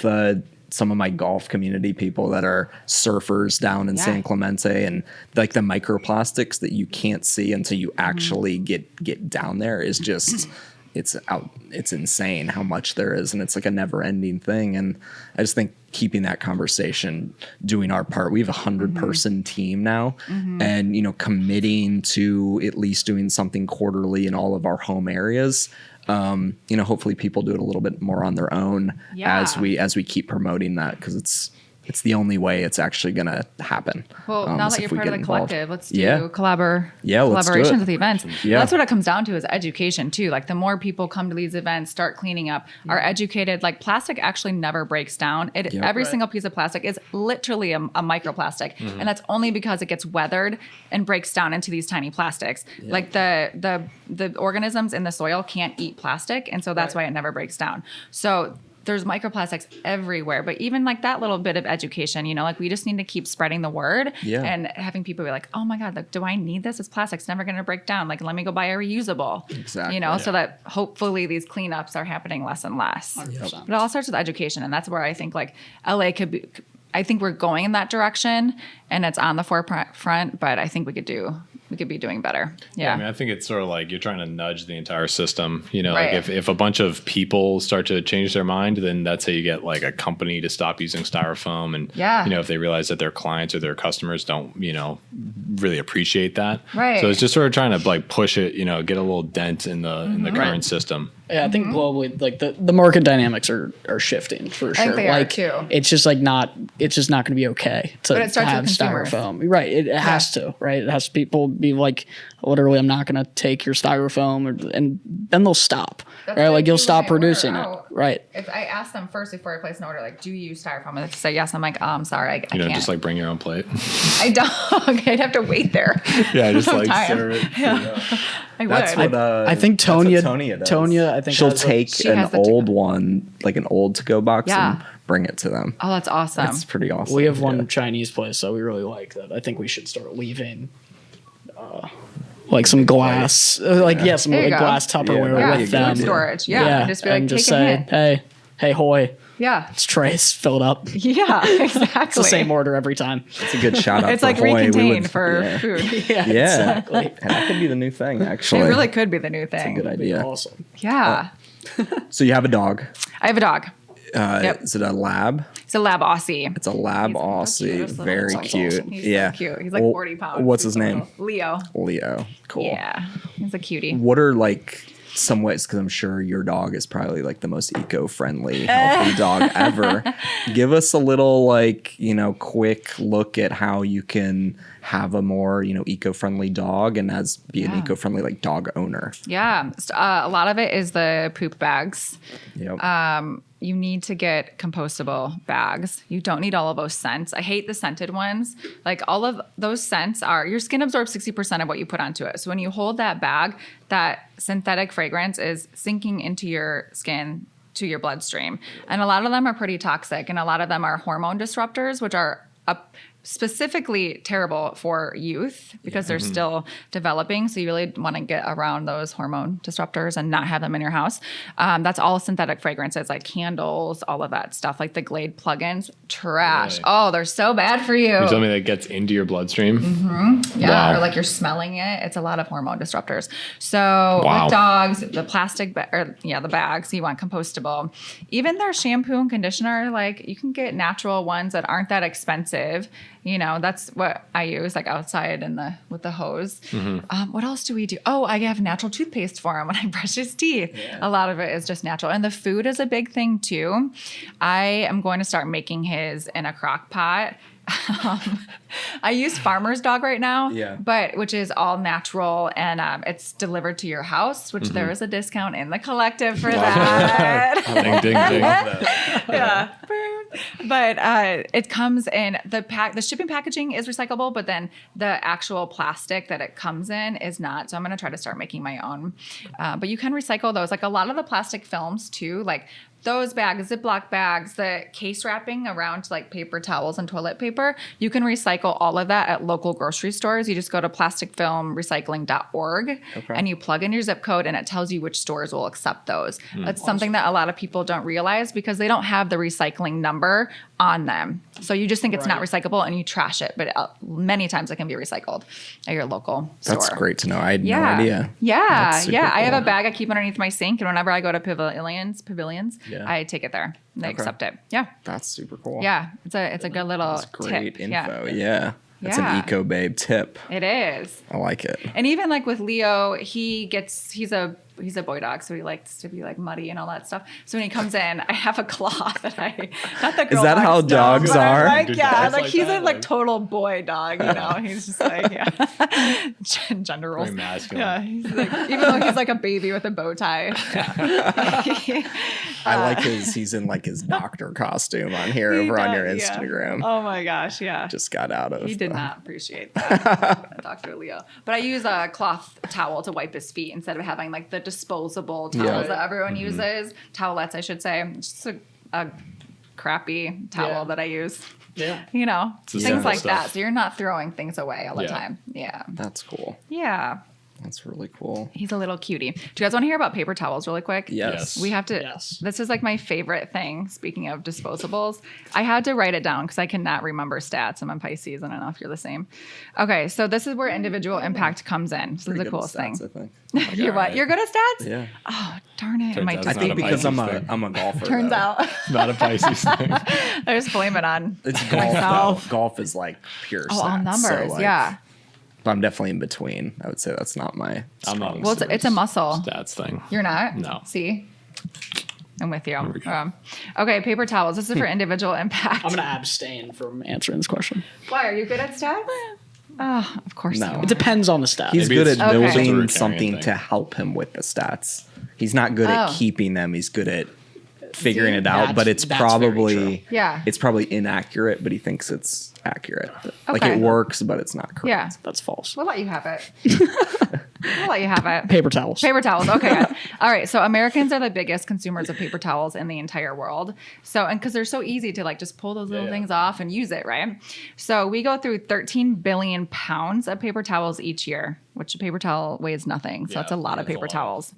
some of my golf community people that are surfers down in San Clemente, and like the microplastics that you can't see until you actually get down there is just it's insane how much there is, and it's like a never ending thing. And I just think keeping that conversation, doing our part. We have 100-person team now, and you know, committing to at least doing something quarterly in all of our home areas. You know, hopefully people do it a little bit more on their own as we keep promoting that, because it's the only way it's actually going to happen. Well, now that you're part of the collective, let's do collaborations with the events. That's what it comes down to, is education too. Like the more people come to these events, start cleaning up, are educated. Like plastic actually never breaks down. Every single piece of plastic is literally a microplastic. And that's only because it gets weathered and breaks down into these tiny plastics. Like the organisms in the soil can't eat plastic. And so that's why it never breaks down. So there's microplastics everywhere, but even like that little bit of education, you know, like we just need to keep spreading the word and having people be like, oh my God, like, do I need this? This plastic's never going to break down. Like, let me go buy a reusable, you know, so that hopefully these cleanups are happening less and less. But it all starts with education. And that's where I think like LA could be, I think we're going in that direction and it's on the forefront, but I think we could do we could be doing better. Yeah. I mean, I think it's sort of like you're trying to nudge the entire system. You know, Right. like if a bunch of people start to change their mind, then that's how you get like a company to stop using styrofoam. And, Yeah. you know, if they realize that their clients or their customers don't, you know, really appreciate that. Right. So it's just sort of trying to like push it, you know, get a little dent in the current system. Yeah, I think globally, like the market dynamics are shifting for sure. think they are, like too. it's just like it's just not going to be okay to But it starts have with consumers. styrofoam. Right, it has to. Right, it has to. People be like, literally, I'm not going to take your styrofoam, and then they'll stop. That's right, what I like you'll do stop when I order producing it. out. Right. If I ask them first before I place an order, like, do you use styrofoam? And they say yes. I'm like, oh, I'm sorry, I You know, can't. just like bring your own plate. I don't. I'd have to wait there. Yeah, just like Time. serve it. I That's would. what I think that's what Tonya. Tonya does. Tonya, I think She'll has a- take She an has the old one, like an old to-go box, Yeah. and bring it to them. Oh, that's awesome. That's pretty awesome. We have one Yeah. Chinese place that we really like that. I think we should start leaving, like some glass, some There you like go. glass Tupperware Yeah, with food them. storage. Yeah. Just be like, and just take a say, hit. hey, hoy, Yeah. it's trays filled up. It's Yeah, exactly. the same order every time. It's a good shout out. It's for like Hoy. We recontained would- for yeah. food. Yeah, Yeah, exactly. And that could be the new thing. Actually, It really could be the new thing. good idea. Awesome. Yeah. So you have a dog. I have a dog. Yep. Is it a lab? It's a lab Aussie. It's a lab He's the Aussie. cutest little Very dog. cute. He's yeah. so cute. He's like Well, 40 pounds. What's his He's so name? little. Leo. Leo. Cool. Yeah. He's a cutie. What are like some ways? Because I'm sure your dog is probably like the most eco-friendly, healthy dog ever. Give us a little like quick look at how you can have a more eco-friendly dog and be an eco-friendly like dog owner. Yeah. A lot of it is the poop bags. Yep. You need to get compostable bags. You don't need all of those scents. I hate the scented ones. Like all of those scents your skin absorbs 60% of what you put onto it. So when you hold that bag, that synthetic fragrance is sinking into your skin, to your bloodstream. And a lot of them are pretty toxic. And a lot of them are hormone disruptors, which are specifically terrible for youth because they're still developing. So you really want to get around those hormone disruptors and not have them in your house. That's all synthetic fragrances like candles, all of that stuff, like the Glade plugins, trash. Really? Oh, they're so bad for you. You tell me that gets into your bloodstream? Yeah, Wow. or like you're smelling it. It's a lot of hormone disruptors. So Wow. with dogs, the plastic the bags, you want compostable. Even their shampoo and conditioner, like you can get natural ones that aren't that expensive. That's what I use, like outside with the hose. What else do we do? Oh, I have natural toothpaste for him when I brush his teeth. Yeah. A lot of it is just natural. And the food is a big thing too. I am going to start making his in a crock pot. I use Farmer's Dog right now, which is all natural and it's delivered to your house, which there is a discount in the collective for that. Ding, ding, ding. Yeah. But it comes in the shipping packaging is recyclable, but then the actual plastic that it comes in is not. So I'm going to try to start making my own. But you can recycle those. Like a lot of the plastic films too, like those bags, Ziploc bags, the case wrapping around like paper towels and toilet paper, you can recycle all of that at local grocery stores. You just go to plasticfilmrecycling.org and you plug in your zip code and it tells you which stores will accept those. That's something that a lot of people don't realize because they don't have the recycling number on them. So you just think it's not recyclable and you trash it, but many times it can be recycled at your local store. That's great to know. I had no idea. Yeah, That's super I have cool. a bag I keep underneath my sink, and whenever I go to pavilions, Yeah. I take it there. They accept it. Yeah, That's super cool. yeah. It's a good little That's great tip. info. Yeah, Yeah. That's Yeah. an Ecobabe tip. it is. I like it. And even like with Leo, he's a boy dog, so he likes to be like muddy and all that stuff. So when he comes in, I have a cloth that not the girl that dog how stuff, dogs but I'm are? Like, Do yeah, dogs like like he's that? a like Like- total boy dog, He's just like gender roles. Very masculine. Yeah, he's like, even though he's like a baby with a bow tie. Yeah. I like he's in like his doctor costume on here over on your Yeah. Instagram. Oh my gosh, yeah. Just got out of He did not appreciate that, Dr. Leo. But I use a cloth towel to wipe his feet instead of having like the disposable towels that everyone uses. Towelettes, I should say. It's just a crappy towel that I use. Yeah. the Things simple like stuff. that. So you're not throwing things away all the Yeah. time. Yeah. That's cool. Yeah. That's really cool. He's a little cutie. Do you guys want to hear about paper towels really quick? Yes. We have to. Yes. This is like my favorite thing. Speaking of disposables, I had to write it down because I cannot remember stats. I'm a Pisces. I don't know if you're the same. Okay, so this is where individual impact comes in. This is the coolest thing. I think. You're what? You're good at stats? Yeah. Oh, darn it. Turns My out I it's think not a because I'm Pisces a thing. I'm a golfer. turns though. out. Not a Pisces thing. I just blame it on It's golf. myself. Though. Golf is like pure Oh, all stats, numbers. so, like, Yeah. But I'm definitely in between. I would say that's not my. I'm not. strong Well, it's a muscle. Stats thing. You're not? No. See? I'm with you. we go. Okay, paper towels. This is for individual impact. I'm gonna abstain from answering this question. Why? Are you good at stats? Oh, of course No. you It are. depends on the stat. He's Maybe good it's at Okay. building It's a something thing. to help him with the stats. He's not good at Oh. keeping them. He's good at figuring See? it out. But it's That's very probably true. Yeah. it's probably inaccurate. But he thinks it's accurate. Like Okay. it works, but it's not correct. Yeah. That's false. We'll let you have it. We'll let you have it. Paper towels. Paper towels. Okay. Good. All right. So Americans are the biggest consumers of paper towels in the entire world. So, and because they're so easy to like just pull those little Yeah. things things off and use it, right? So we go through 13 billion pounds of paper towels each year, which a paper towel weighs nothing. So Yeah, that's a lot of that's a paper lot. towels.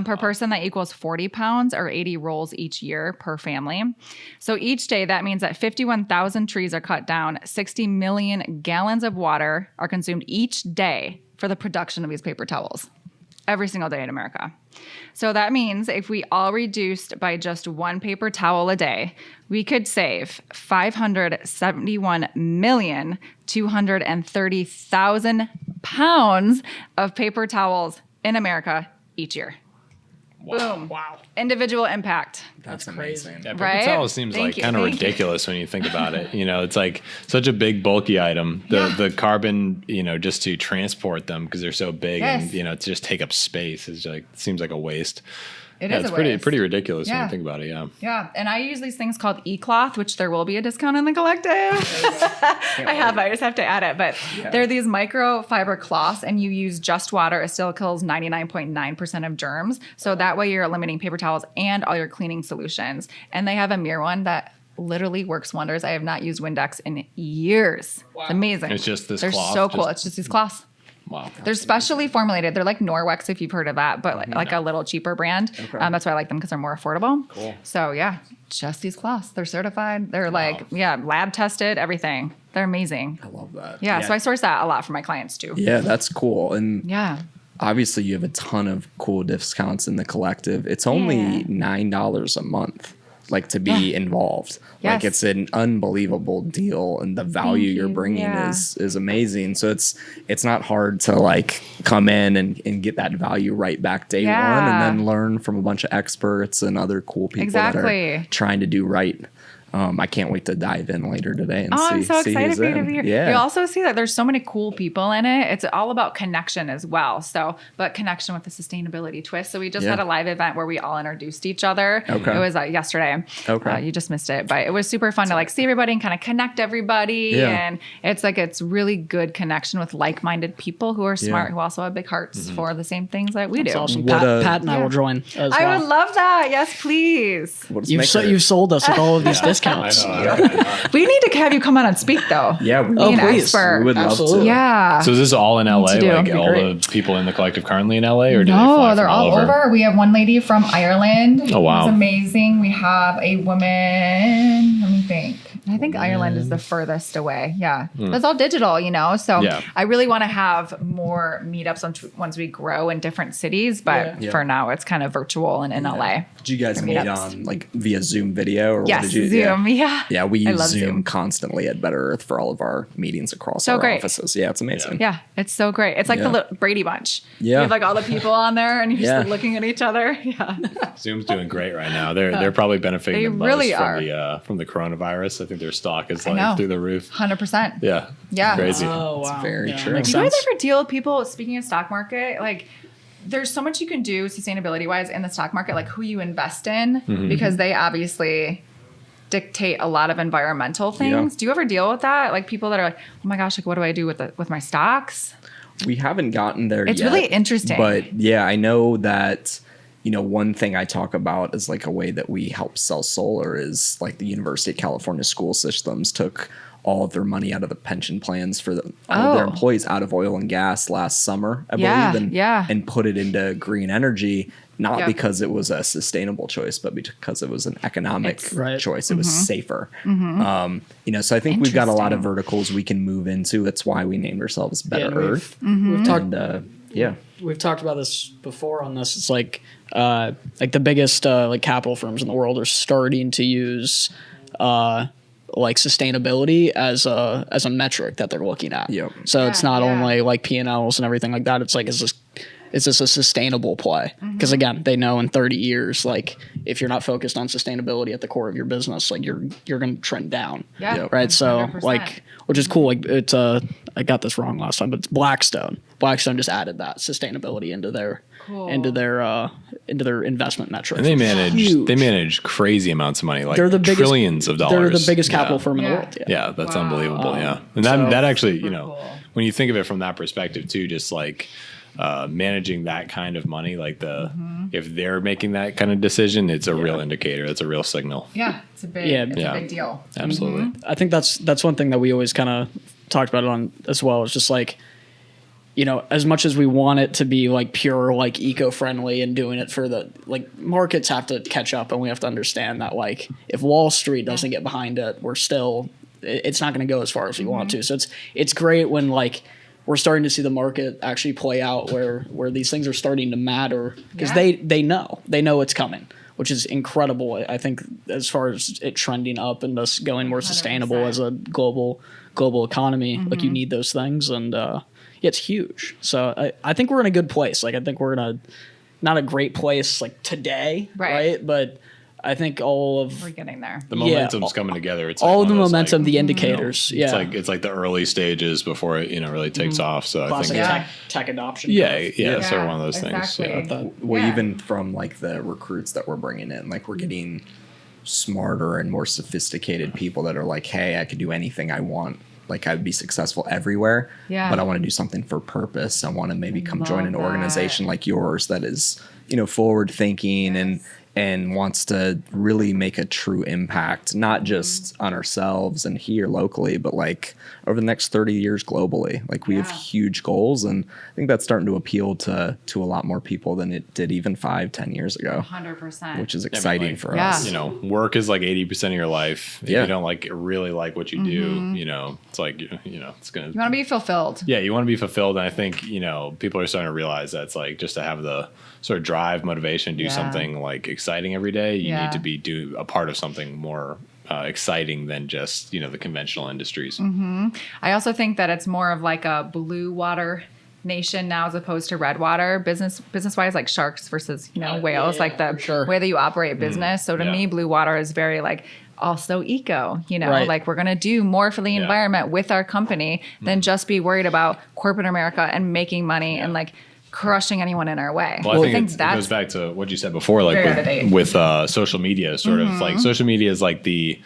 Per person, that equals 40 pounds or 80 rolls each year per family. So each day, that means that 51,000 trees are cut down, 60 million gallons of water are consumed each day for the production of these paper towels. Every single day in America. So that means if we all reduced by just one paper towel a day, we could save 571,230,000 pounds of paper towels in America each year. Boom. Wow. Individual impact. That's crazy. amazing. Yeah, paper Right? towel seems Thank like you, kind of thank you. ridiculous when you think about it. You know, it's like such a big bulky item. The carbon, you know, just to transport them because they're so big Yes. and you know to just take up space is like seems like a waste. It Yeah, is it's a pretty waste. pretty ridiculous when Yeah. you think about it. Yeah. Yeah, and I use these things called e-cloth, which there will be a discount in the collective. I just have to add it, but they're these microfiber cloths, and you use just water. It still kills 99.9% of germs, so that way you're eliminating paper towels and all your cleaning solutions. And they have a mirror one that literally works wonders. I have not used Windex in years. It's amazing. It's just this They're cloth, so cool. just- It's just these cloths. Wow. They're specially formulated. They're like Norwex, if you've heard of that, but like a little cheaper brand. That's why I like them because they're more affordable. Cool. So yeah, just these cloths. They're certified. They're like, lab tested, everything. They're amazing. I love that. Yeah, so I source that a lot for my clients too. Yeah, that's cool. And Yeah. obviously you have a ton of cool discounts in the collective. It's only Yeah. $9 a month, like to be involved. Like Yes. it's an unbelievable deal, and the value you're you. bringing Yeah. is amazing. So it's not hard to like come in and get that value right back day one, and Yeah. then learn from a bunch of experts and other cool people that Exactly. are trying to do right. I can't wait to dive in later today and Oh, see. I'm so see excited who's for you to in. be here. Yeah. You also see that there's so many cool people in it. It's all about connection as well. So, but connection with the sustainability twist. So we just had a live event where we all introduced each other. Okay. It was yesterday. Okay. You just missed it, but it was super fun to like see everybody and kind of connect everybody. Yeah. And it's really good connection with like-minded people who are smart, who also have big hearts for the same things that we It's do. awesome. What Pat and I will join as I well. would love that. Yes, please. We'll just You've, make so, her- you've sold us with all of these I discounts. know. We need to have you come on and speak though. Yeah, we Be Oh, an please. expert. We would love Absolutely. to. Yeah. So is this all in LA? to do. Like It'd be all great. the people in the collective currently in LA, or do they No, fly they're from all over. We have one lady from Ireland. Oh, wow. Who's amazing. We have a woman. Let me think. I think Ireland is the furthest away. Yeah. It's all digital, you know? So Yeah. I really want to have more meetups once we grow in different cities. But Yeah. for now, it's kind of virtual and in LA. Did you guys For meet meetups. on like via Zoom video or what Yes, did you Zoom. Yeah. Yeah, we I use love Zoom constantly at Better Earth for all of our meetings across So our great. offices. Yeah, it's amazing. Yeah, it's so great. It's like Yeah. the little Brady Bunch. Yeah. You have like all the people on there and you're Yeah. just looking at each other. Yeah. Zoom's doing great right now. They're probably benefiting They the most really from the coronavirus. I think their stock is know. like through the roof. 100%. Yeah. Yeah. Crazy. Oh, wow. very true. Makes Do you guys sense. ever deal with people, speaking of stock market, like there's so much you can do sustainability wise in the stock market, like who you invest in, because they obviously dictate a lot of environmental things. Yeah. Do you ever deal with that? Like people that are like, oh my gosh, like what do I do with my stocks? We haven't gotten there It's yet. really interesting. But yeah, I know that one thing I talk about is like a way that we help sell solar is like the University of California school systems took all of their money out of the pension plans for all of their employees out of oil and gas last summer, I believe, and put it into green energy, not because it was a sustainable choice, but because it was an economic choice. It was safer. So I think we've got a lot of verticals we can move into. That's why we named ourselves Better Earth. We've talked, we've talked about this before on this. It's like the biggest like capital firms in the world are starting to use like sustainability as a metric that they're looking at. So it's not only like P&Ls and everything like that. It's like, is this a sustainable play? Because again, they know in 30 years, like if you're not focused on sustainability at the core of your business, like you're going to trend down. Right. So 100%. Like, which is cool. Like it's I got this wrong last time, but it's Blackstone. Blackstone just added that sustainability into their investment metrics. And they manage crazy amounts of money, like they're the biggest, trillions of dollars. They're the biggest capital firm in the world. Yeah, that's unbelievable. And that actually, when you think of it from that perspective too, just like managing that kind of money, like if they're making that kind of decision, it's a real indicator. It's a real signal. Yeah, it's a big deal. Absolutely. I think that's one thing that we always kind of talked about it on as well. It's just like, as much as we want it to be like pure, like eco-friendly and doing it for the like markets have to catch up, and we have to understand that like if Wall Street doesn't get behind it, it's not going to go as far as we want to. So it's great when like we're starting to see the market actually play out where these things are starting to matter because they know it's coming, which is incredible. I think as far as it trending up and us going more 100%. Sustainable as a global economy, like you need those things, and it's huge. So I think we're in a good place. Like I think we're in not a great place like today, right? But I think we're getting there. The momentum's coming together. It's all like the momentum, the indicators. It's like the early stages before it really takes off. So classic I think tech adoption. It's sort of one of those things. Even from like the recruits that we're bringing in, like we're getting smarter and more sophisticated people that are like, hey, I could do anything I want. Like I'd be successful everywhere, but I want to do something for purpose. I want to maybe come join an organization like yours that is, forward thinking and wants to really make a true impact, not just on ourselves and here locally, but like over the next 30 years globally. Like we have huge goals, and I think that's starting to appeal to a lot more people than it did even 5-10 years ago. 100%. Which is exciting for us. Work is like 80% of your life. If you don't really like what you do, it's like, it's going to... You want to be fulfilled. Yeah, you want to be fulfilled. And I think, people are starting to realize that it's like just to have the sort of drive, motivation, do something like exciting every day. You need to be a part of something more exciting than just the conventional industries. I also think that it's more of like a blue water nation now as opposed to red water business wise, like sharks versus whales, like the way that you operate business. So to me, blue water is very like also eco, like we're going to do more for the environment with our company than just be worried about corporate America and making money and like crushing anyone in our way. Well, I think it goes back to what you said before, like with social media, sort of like social media is like the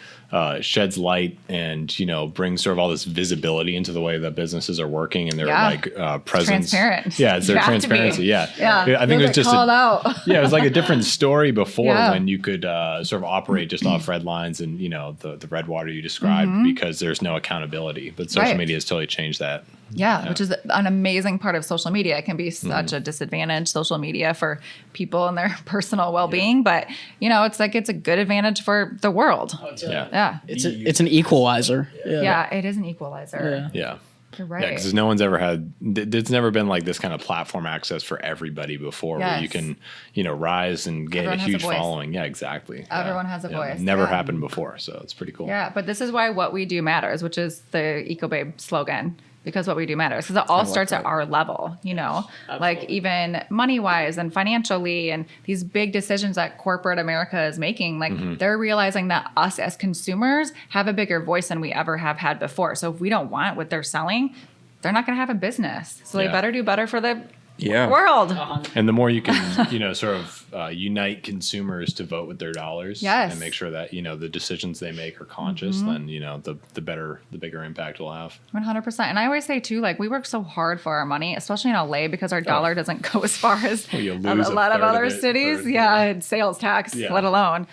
sheds light and brings sort of all this visibility into the way that businesses are working and their like presence. Transparent. Yeah, it's their transparency. I think it was just it was like a different story before when you could sort of operate just off red lines and the red water you described because there's no accountability. But social media has totally changed that. Yeah, which is an amazing part of social media. It can be such a disadvantage, social media, for people and their personal well-being. But, it's like it's a good advantage for the world. It's an equalizer. Yeah, it is an equalizer. Yeah. You're right. Yeah, because no one's ever had, there's never been like this kind of platform access for everybody before where you can, rise and get a huge following. Yeah, exactly. Everyone has a voice. Never happened before. So it's pretty cool. Yeah, but this is why what we do matters, which is the Ecobabe slogan. Because what we do matters. Because it all starts at our level, like even money-wise and financially, and these big decisions that corporate America is making, like they're realizing that us as consumers have a bigger voice than we ever have had before. So if we don't want what they're selling, they're not going to have a business. So they better do better for the world. And the more you can, sort of unite consumers to vote with their dollars, Yes. and make sure that the decisions they make are conscious, then the bigger impact we'll have. 100%. And I always say too, like we work so hard for our money, especially in LA, because our dollar doesn't go as far as you a lose a lot of third of other it cities. for- And sales tax, Yeah. let alone.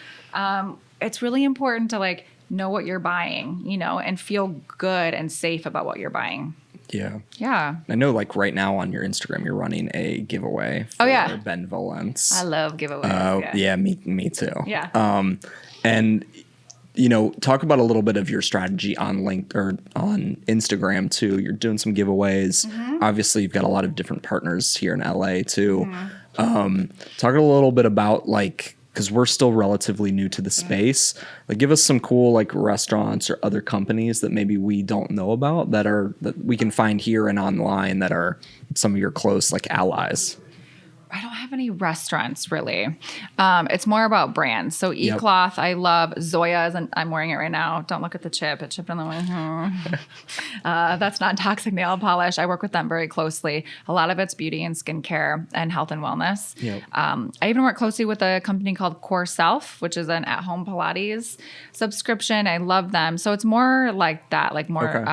It's really important to like know what you're buying, and feel good and safe about what you're buying. Yeah. Yeah. I know, like right now on your Instagram, you're running a giveaway for Ben Valence. I love giveaways. Yeah, me too. Yeah. And talk about a little bit of your strategy on on Instagram too. You're doing some giveaways. Obviously, you've got a lot of different partners here in LA too. Talk a little bit about because we're still relatively new to the space. Like, give us some cool restaurants or other companies that maybe we don't know about that we can find here and online that are some of your close allies. I don't have any restaurants really. It's more about brands. So eCloth, I love Zoya's, and I'm wearing it right now. Don't look at the chip. It chipped on the way. That's not toxic nail polish. I work with them very closely. A lot of it's beauty and skincare and health and wellness. Yep. I even work closely with a company called Core Self, which is an at-home Pilates subscription. I love them. So it's more like that, like more,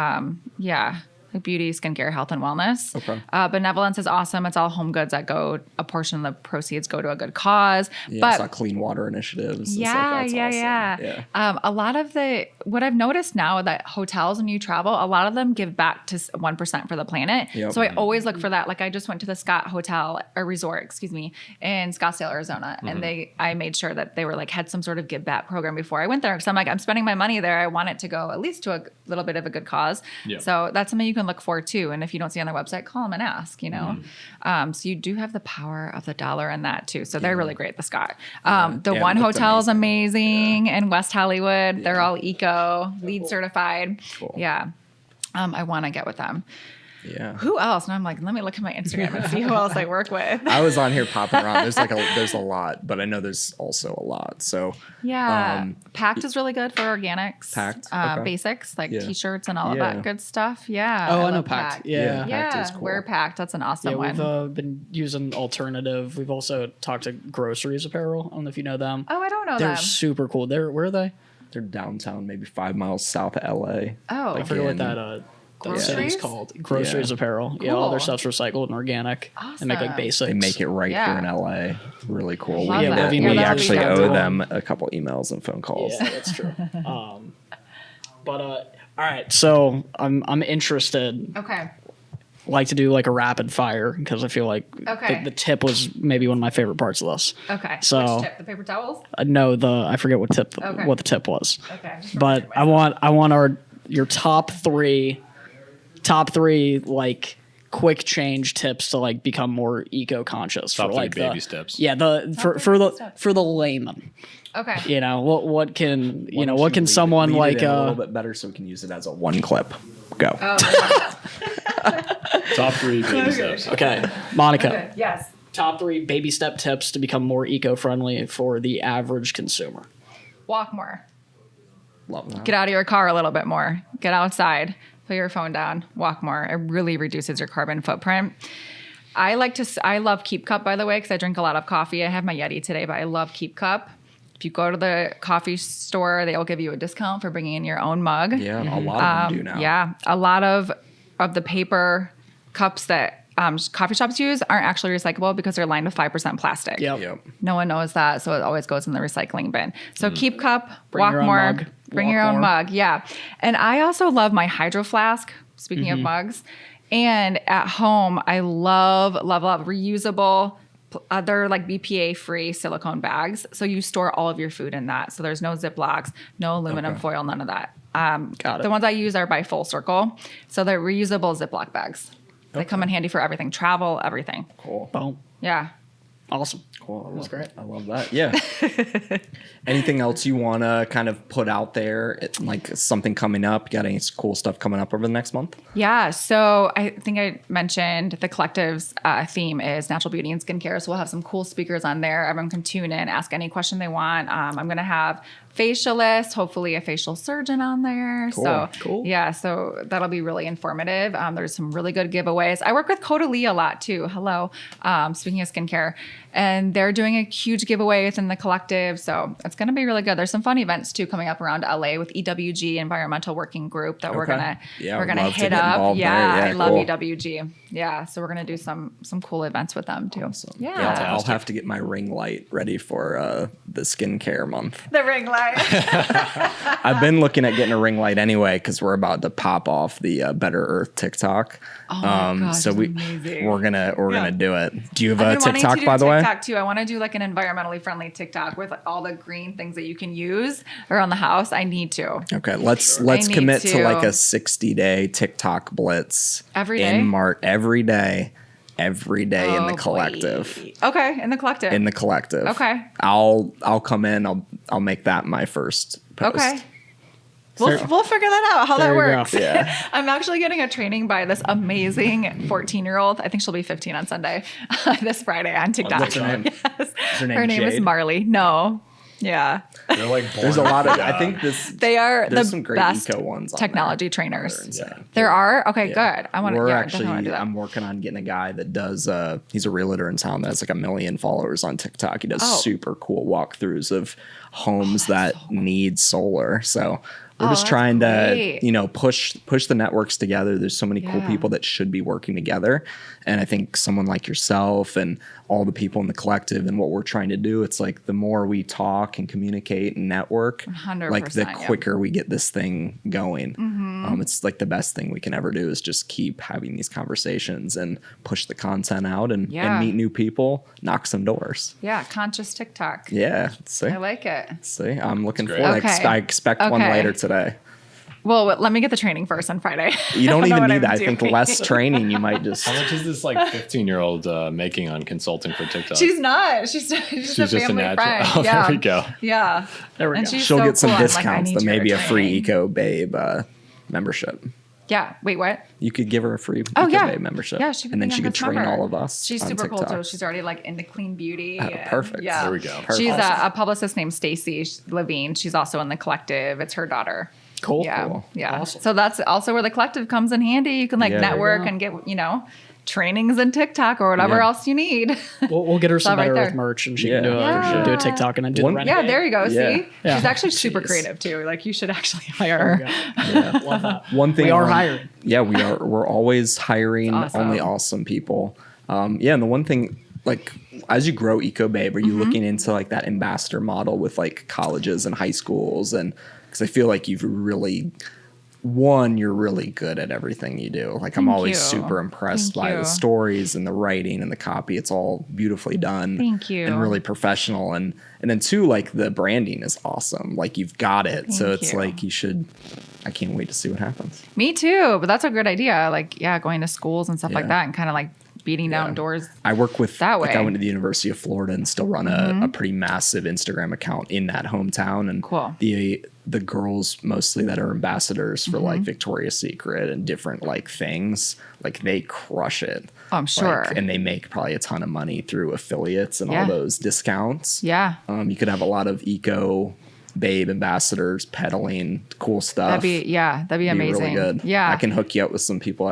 like beauty, skincare, health, and wellness. Okay. Benevolence is awesome. It's all home goods that a portion of the proceeds go to a good cause. Yeah, but it's like clean water initiatives. yeah. A lot of what I've noticed now that hotels, when you travel, a lot of them give back to 1% for the planet. Yep. So I always look for that. Like I just went to the Scott Hotel or Resort, in Scottsdale, Arizona, and I made sure that they were had some sort of give back program before I went there. Because I'm spending my money there. I want it to go at least to a little bit of a good cause. Yeah. So that's something you can look for too. And if you don't see on their website, call them and ask. So you do have the power of the dollar in that too. So they're really great. The Scott. The One Hotel is amazing in West Hollywood. They're all eco, LEED certified. Cool. Yeah. I want to get with them. Yeah. Who else? And I'm like, let me look at my Instagram and see who else I work with. I was on here popping around. There's a lot, but I know there's also a lot. So yeah. Pact is really good for organics. Pact, okay. Basics like Yeah. t-shirts and all of Yeah. that good stuff. Yeah. Oh, I know love Pact. Yeah. Yeah. Pact is cool. Wear Pact. That's an awesome Yeah, one. we've been using Alternative. We've also talked to Groceries Apparel. I don't know if you know them. Oh, I don't know They're them. super cool. Where are they? They're downtown, maybe 5 miles south of LA. Oh, I forget what in- that Groceries? city's called. Groceries Apparel. Yeah, all their Cool. stuff's recycled and organic. They make Awesome. basics. They make it right Yeah. here in LA. Really cool. Love we that. we Yeah, that'd be actually fun. owe them a couple emails and phone calls. Yeah, that's true. All right. So I'm interested. Okay. Like to do like a rapid fire because I feel like Okay. the tip was maybe one of my favorite parts of this. Okay. So- Which tip? The paper towels? No, I forget what Okay. what the tip was. Okay. But I want your top three like quick change tips to like become more eco conscious Top for three like baby steps. Yeah, for the layman. Okay. What can Why don't what can lead- someone lead like it in a little bit better so we can use it as a one clip. Go. Top 3 baby steps. okay, Monica. Okay. Yes. Top 3 baby step tips to become more eco-friendly for the average consumer. Walk more. Love that. Get out of your car a little bit more. Get outside. Put your phone down. Walk more. It really reduces your carbon footprint. I love Keep Cup, by the way, because I drink a lot of coffee. I have my Yeti today, but I love Keep Cup. If you go to the coffee store, they'll give you a discount for bringing in your own mug. Yeah, a lot of them do now. Yeah, a lot of the paper cups that coffee shops use aren't actually recyclable because they're lined with 5% plastic. Yep. No one knows that, so it always goes in the recycling bin. So Keep Cup, Bring walk your own more, mug, bring walk your own more. mug. Yeah, and I also love my Hydro Flask. Speaking of mugs, and at home I love reusable. They're like BPA free silicone bags, so you store all of your food in that. So there's no Ziplocs, no aluminum foil, none of that. Got it. The ones I use are by Full Circle, so they're reusable Ziploc bags. They come in handy for everything, travel, everything. Cool. Boom. Yeah. Awesome. Cool. That's great. I love that. Yeah. Anything else you want to kind of put out there? Like something coming up? Got any cool stuff coming up over the next month? Yeah. So I think I mentioned the collective's theme is natural beauty and skincare. So we'll have some cool speakers on there. Everyone can tune in, ask any question they want. I'm going to have facialist, hopefully a facial surgeon on there. So Cool. yeah, so that'll be really informative. There's some really good giveaways. I work with Codalie a lot too. Hello. Speaking of skincare, and they're doing a huge giveaway within the collective. So it's going to be really good. There's some fun events too coming up around LA with EWG, Environmental Working Group, that we're gonna hit up. Yeah, I love EWG. Yeah, so we're gonna do some cool events with them too. Awesome. Yeah. I'll have to get my ring light ready for the skincare month. The ring light. I've been looking at getting a ring light anyway because we're about to pop off the Better Earth TikTok. Oh my gosh, so amazing. we're gonna do it. Do you have I've a been wanting TikTok, to do by the way? TikTok too. I want to do like an environmentally friendly TikTok with all the green things that you can use around the house. I need to. Okay, let's need commit to like to. a 60-day TikTok blitz Every day? in March. Every day in the collective. Okay, in the collective. In the collective. Okay. I'll come in. I'll make that my first post. Okay. We'll figure that out, how that There you go. works. Yeah. I'm actually getting a training by this amazing 14-year-old. I think she'll be 15 on Sunday, this Friday on TikTok. What's her name? Yes. her name Her name is Jade? Marley. No. Yeah. They're like There's a lot of. I think this. They are There's the some great best eco ones on technology there. trainers. They're insane. There are? Okay, Yeah. good. I want to We're definitely want to actually. do that. I'm working on getting a guy that does. He's a realtor in town that has like 1 million followers on TikTok. He does super cool walkthroughs of homes that need solar. So we're just that's trying great. to, push the networks together. There's so many cool people that should be working together. And I think someone like yourself and all the people in the collective and what we're trying to do, it's like the more we talk and communicate and network, 100%, like the yeah. quicker we get this thing going. It's like the best thing we can ever do is just keep having these conversations and push the content out and meet new people, knock some doors. Yeah, conscious TikTok. Yeah. See, I like it. I'm looking great. forward. Okay. I expect one Okay. later today. Well, let me get the training first on Friday. You don't I know even what need I'm that. I think doing. less training, you might just. How much is this like 15-year-old making on consulting for TikTok? She's not. She's a She's just a family natural. friend. Oh, yeah. there we go. Yeah. There we And go. she's She'll so get some cool. I'm like, I discounts, need but your maybe a free training. Ecobabe membership. Yeah. Wait, what? You could give her a free Oh, Ecobabe yeah. membership. Yeah, she could and then be she a could train member. all of us. She's on super cool TikTok. too. She's already like into clean beauty. and- perfect. Yeah. There we go. Perfect. She's a publicist named Stacy Levine. She's also in the collective. It's her daughter. Cool. Yeah. Cool. Yeah. Awesome. So that's also where the collective comes in handy. You can like Yeah, there you network go. and get, trainings in TikTok or whatever Yeah. else you need. We'll get her some all right Better there. Earth merch and she Yeah, can do for sure. do a TikTok and then do the One- renegade. Yeah, there you go. Yeah. See? Yeah. She's actually super Jeez. creative too. Like you should actually There hire we her. go. Love that. One thing We are on- hiring. Yeah, we are. We're always hiring That's awesome. only awesome people. And the one thing, like, as you grow Ecobabe, are you looking into like that ambassador model with like colleges and high schools? And because I feel like you're really good at everything you do. Like I'm always you. super impressed Thank by you. the stories and the writing and the copy. It's all beautifully done. Thank you. And really professional. And then too, like the branding is awesome. Like you've got it. So Thank it's you. like I can't wait to see what happens. Me too. But that's a good idea. Like, yeah, going to schools and stuff like Yeah. that and kind of like beating down Yeah. doors. I work with That like I way. went to the University of Florida and still run a pretty massive Instagram account in that hometown. And Cool. the girls mostly that are ambassadors for like Victoria's Secret and different like things, like they crush it. Oh, I'm sure. And they make probably a ton of money through affiliates and Yeah. all those discounts. Yeah. You could have a lot of Ecobabe ambassadors peddling cool stuff. That'd be Be amazing. really good. Yeah. I can hook you up with some people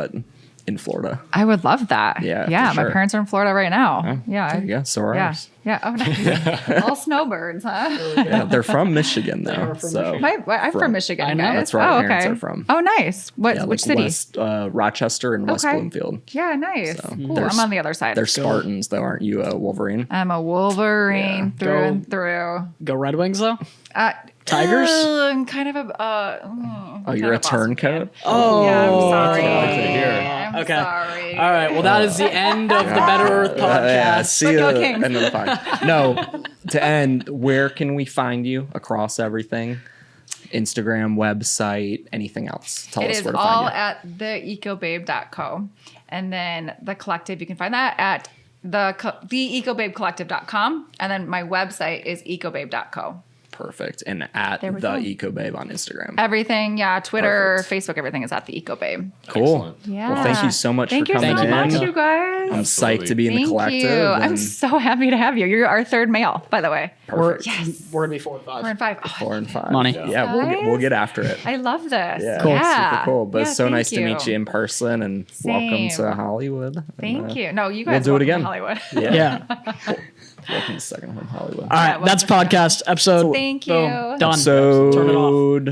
in Florida. I would love that. Yeah, Yeah. for My sure. parents are in Florida right now. Yeah. There you go. So are Yeah. ours. Yeah. Oh, nice. All snowbirds, huh? Yeah, they're from Michigan though. are from so I'm from Michigan, I know. guys. That's where our oh, parents okay. are from. Oh, nice. What? yeah, Which like city? West, Rochester and West Okay. Bloomfield. Yeah, nice. Cool. they're I'm on the other side. They're Spartans though, aren't you? Wolverine. I'm a Wolverine Yeah. through Go. and through. Go Red Wings though. Tigers? Tigers? I'm kind of a. Oh, you're a turncoat. Oh, Yeah, I'm sorry. I like to hear. I'm Okay. sorry. All right. Well, that is the end of the Better Earth podcast. Yeah, see you Let's at go the Kings. end of the pod. No, to end, where can we find you across everything? Instagram, website, anything else? Tell It us is where to all find you. at theecobabe.co. And then the collective, you can find that at theecobabecollective.com. And then my website is ecobabe.co. Perfect. And at the we go. Ecobabe on Instagram. Everything, yeah, Twitter, Perfect. Facebook, everything is at the Ecobabe. Cool. Excellent. Yeah. Well, thank you so much Thank for coming you so in. much, you guys. I'm Absolutely. psyched to be in the Thank collective. you. I'm and so happy to have you. You're our third male, by the way. perfect. We're gonna be 4 and 5. 4 and 5. Oh, 4 and 5. Money. Yeah, we'll get after it. I love this. Yeah, Cool. super cool. But Yeah, it's so thank nice to meet you in person, and welcome Same. to Hollywood. Thank And, you. No, you we'll guys do it welcome to again. Hollywood. Yeah. Welcome to Second Home Hollywood. All right. That's podcast episode. Thank Boom. you. Done. So Turn it off.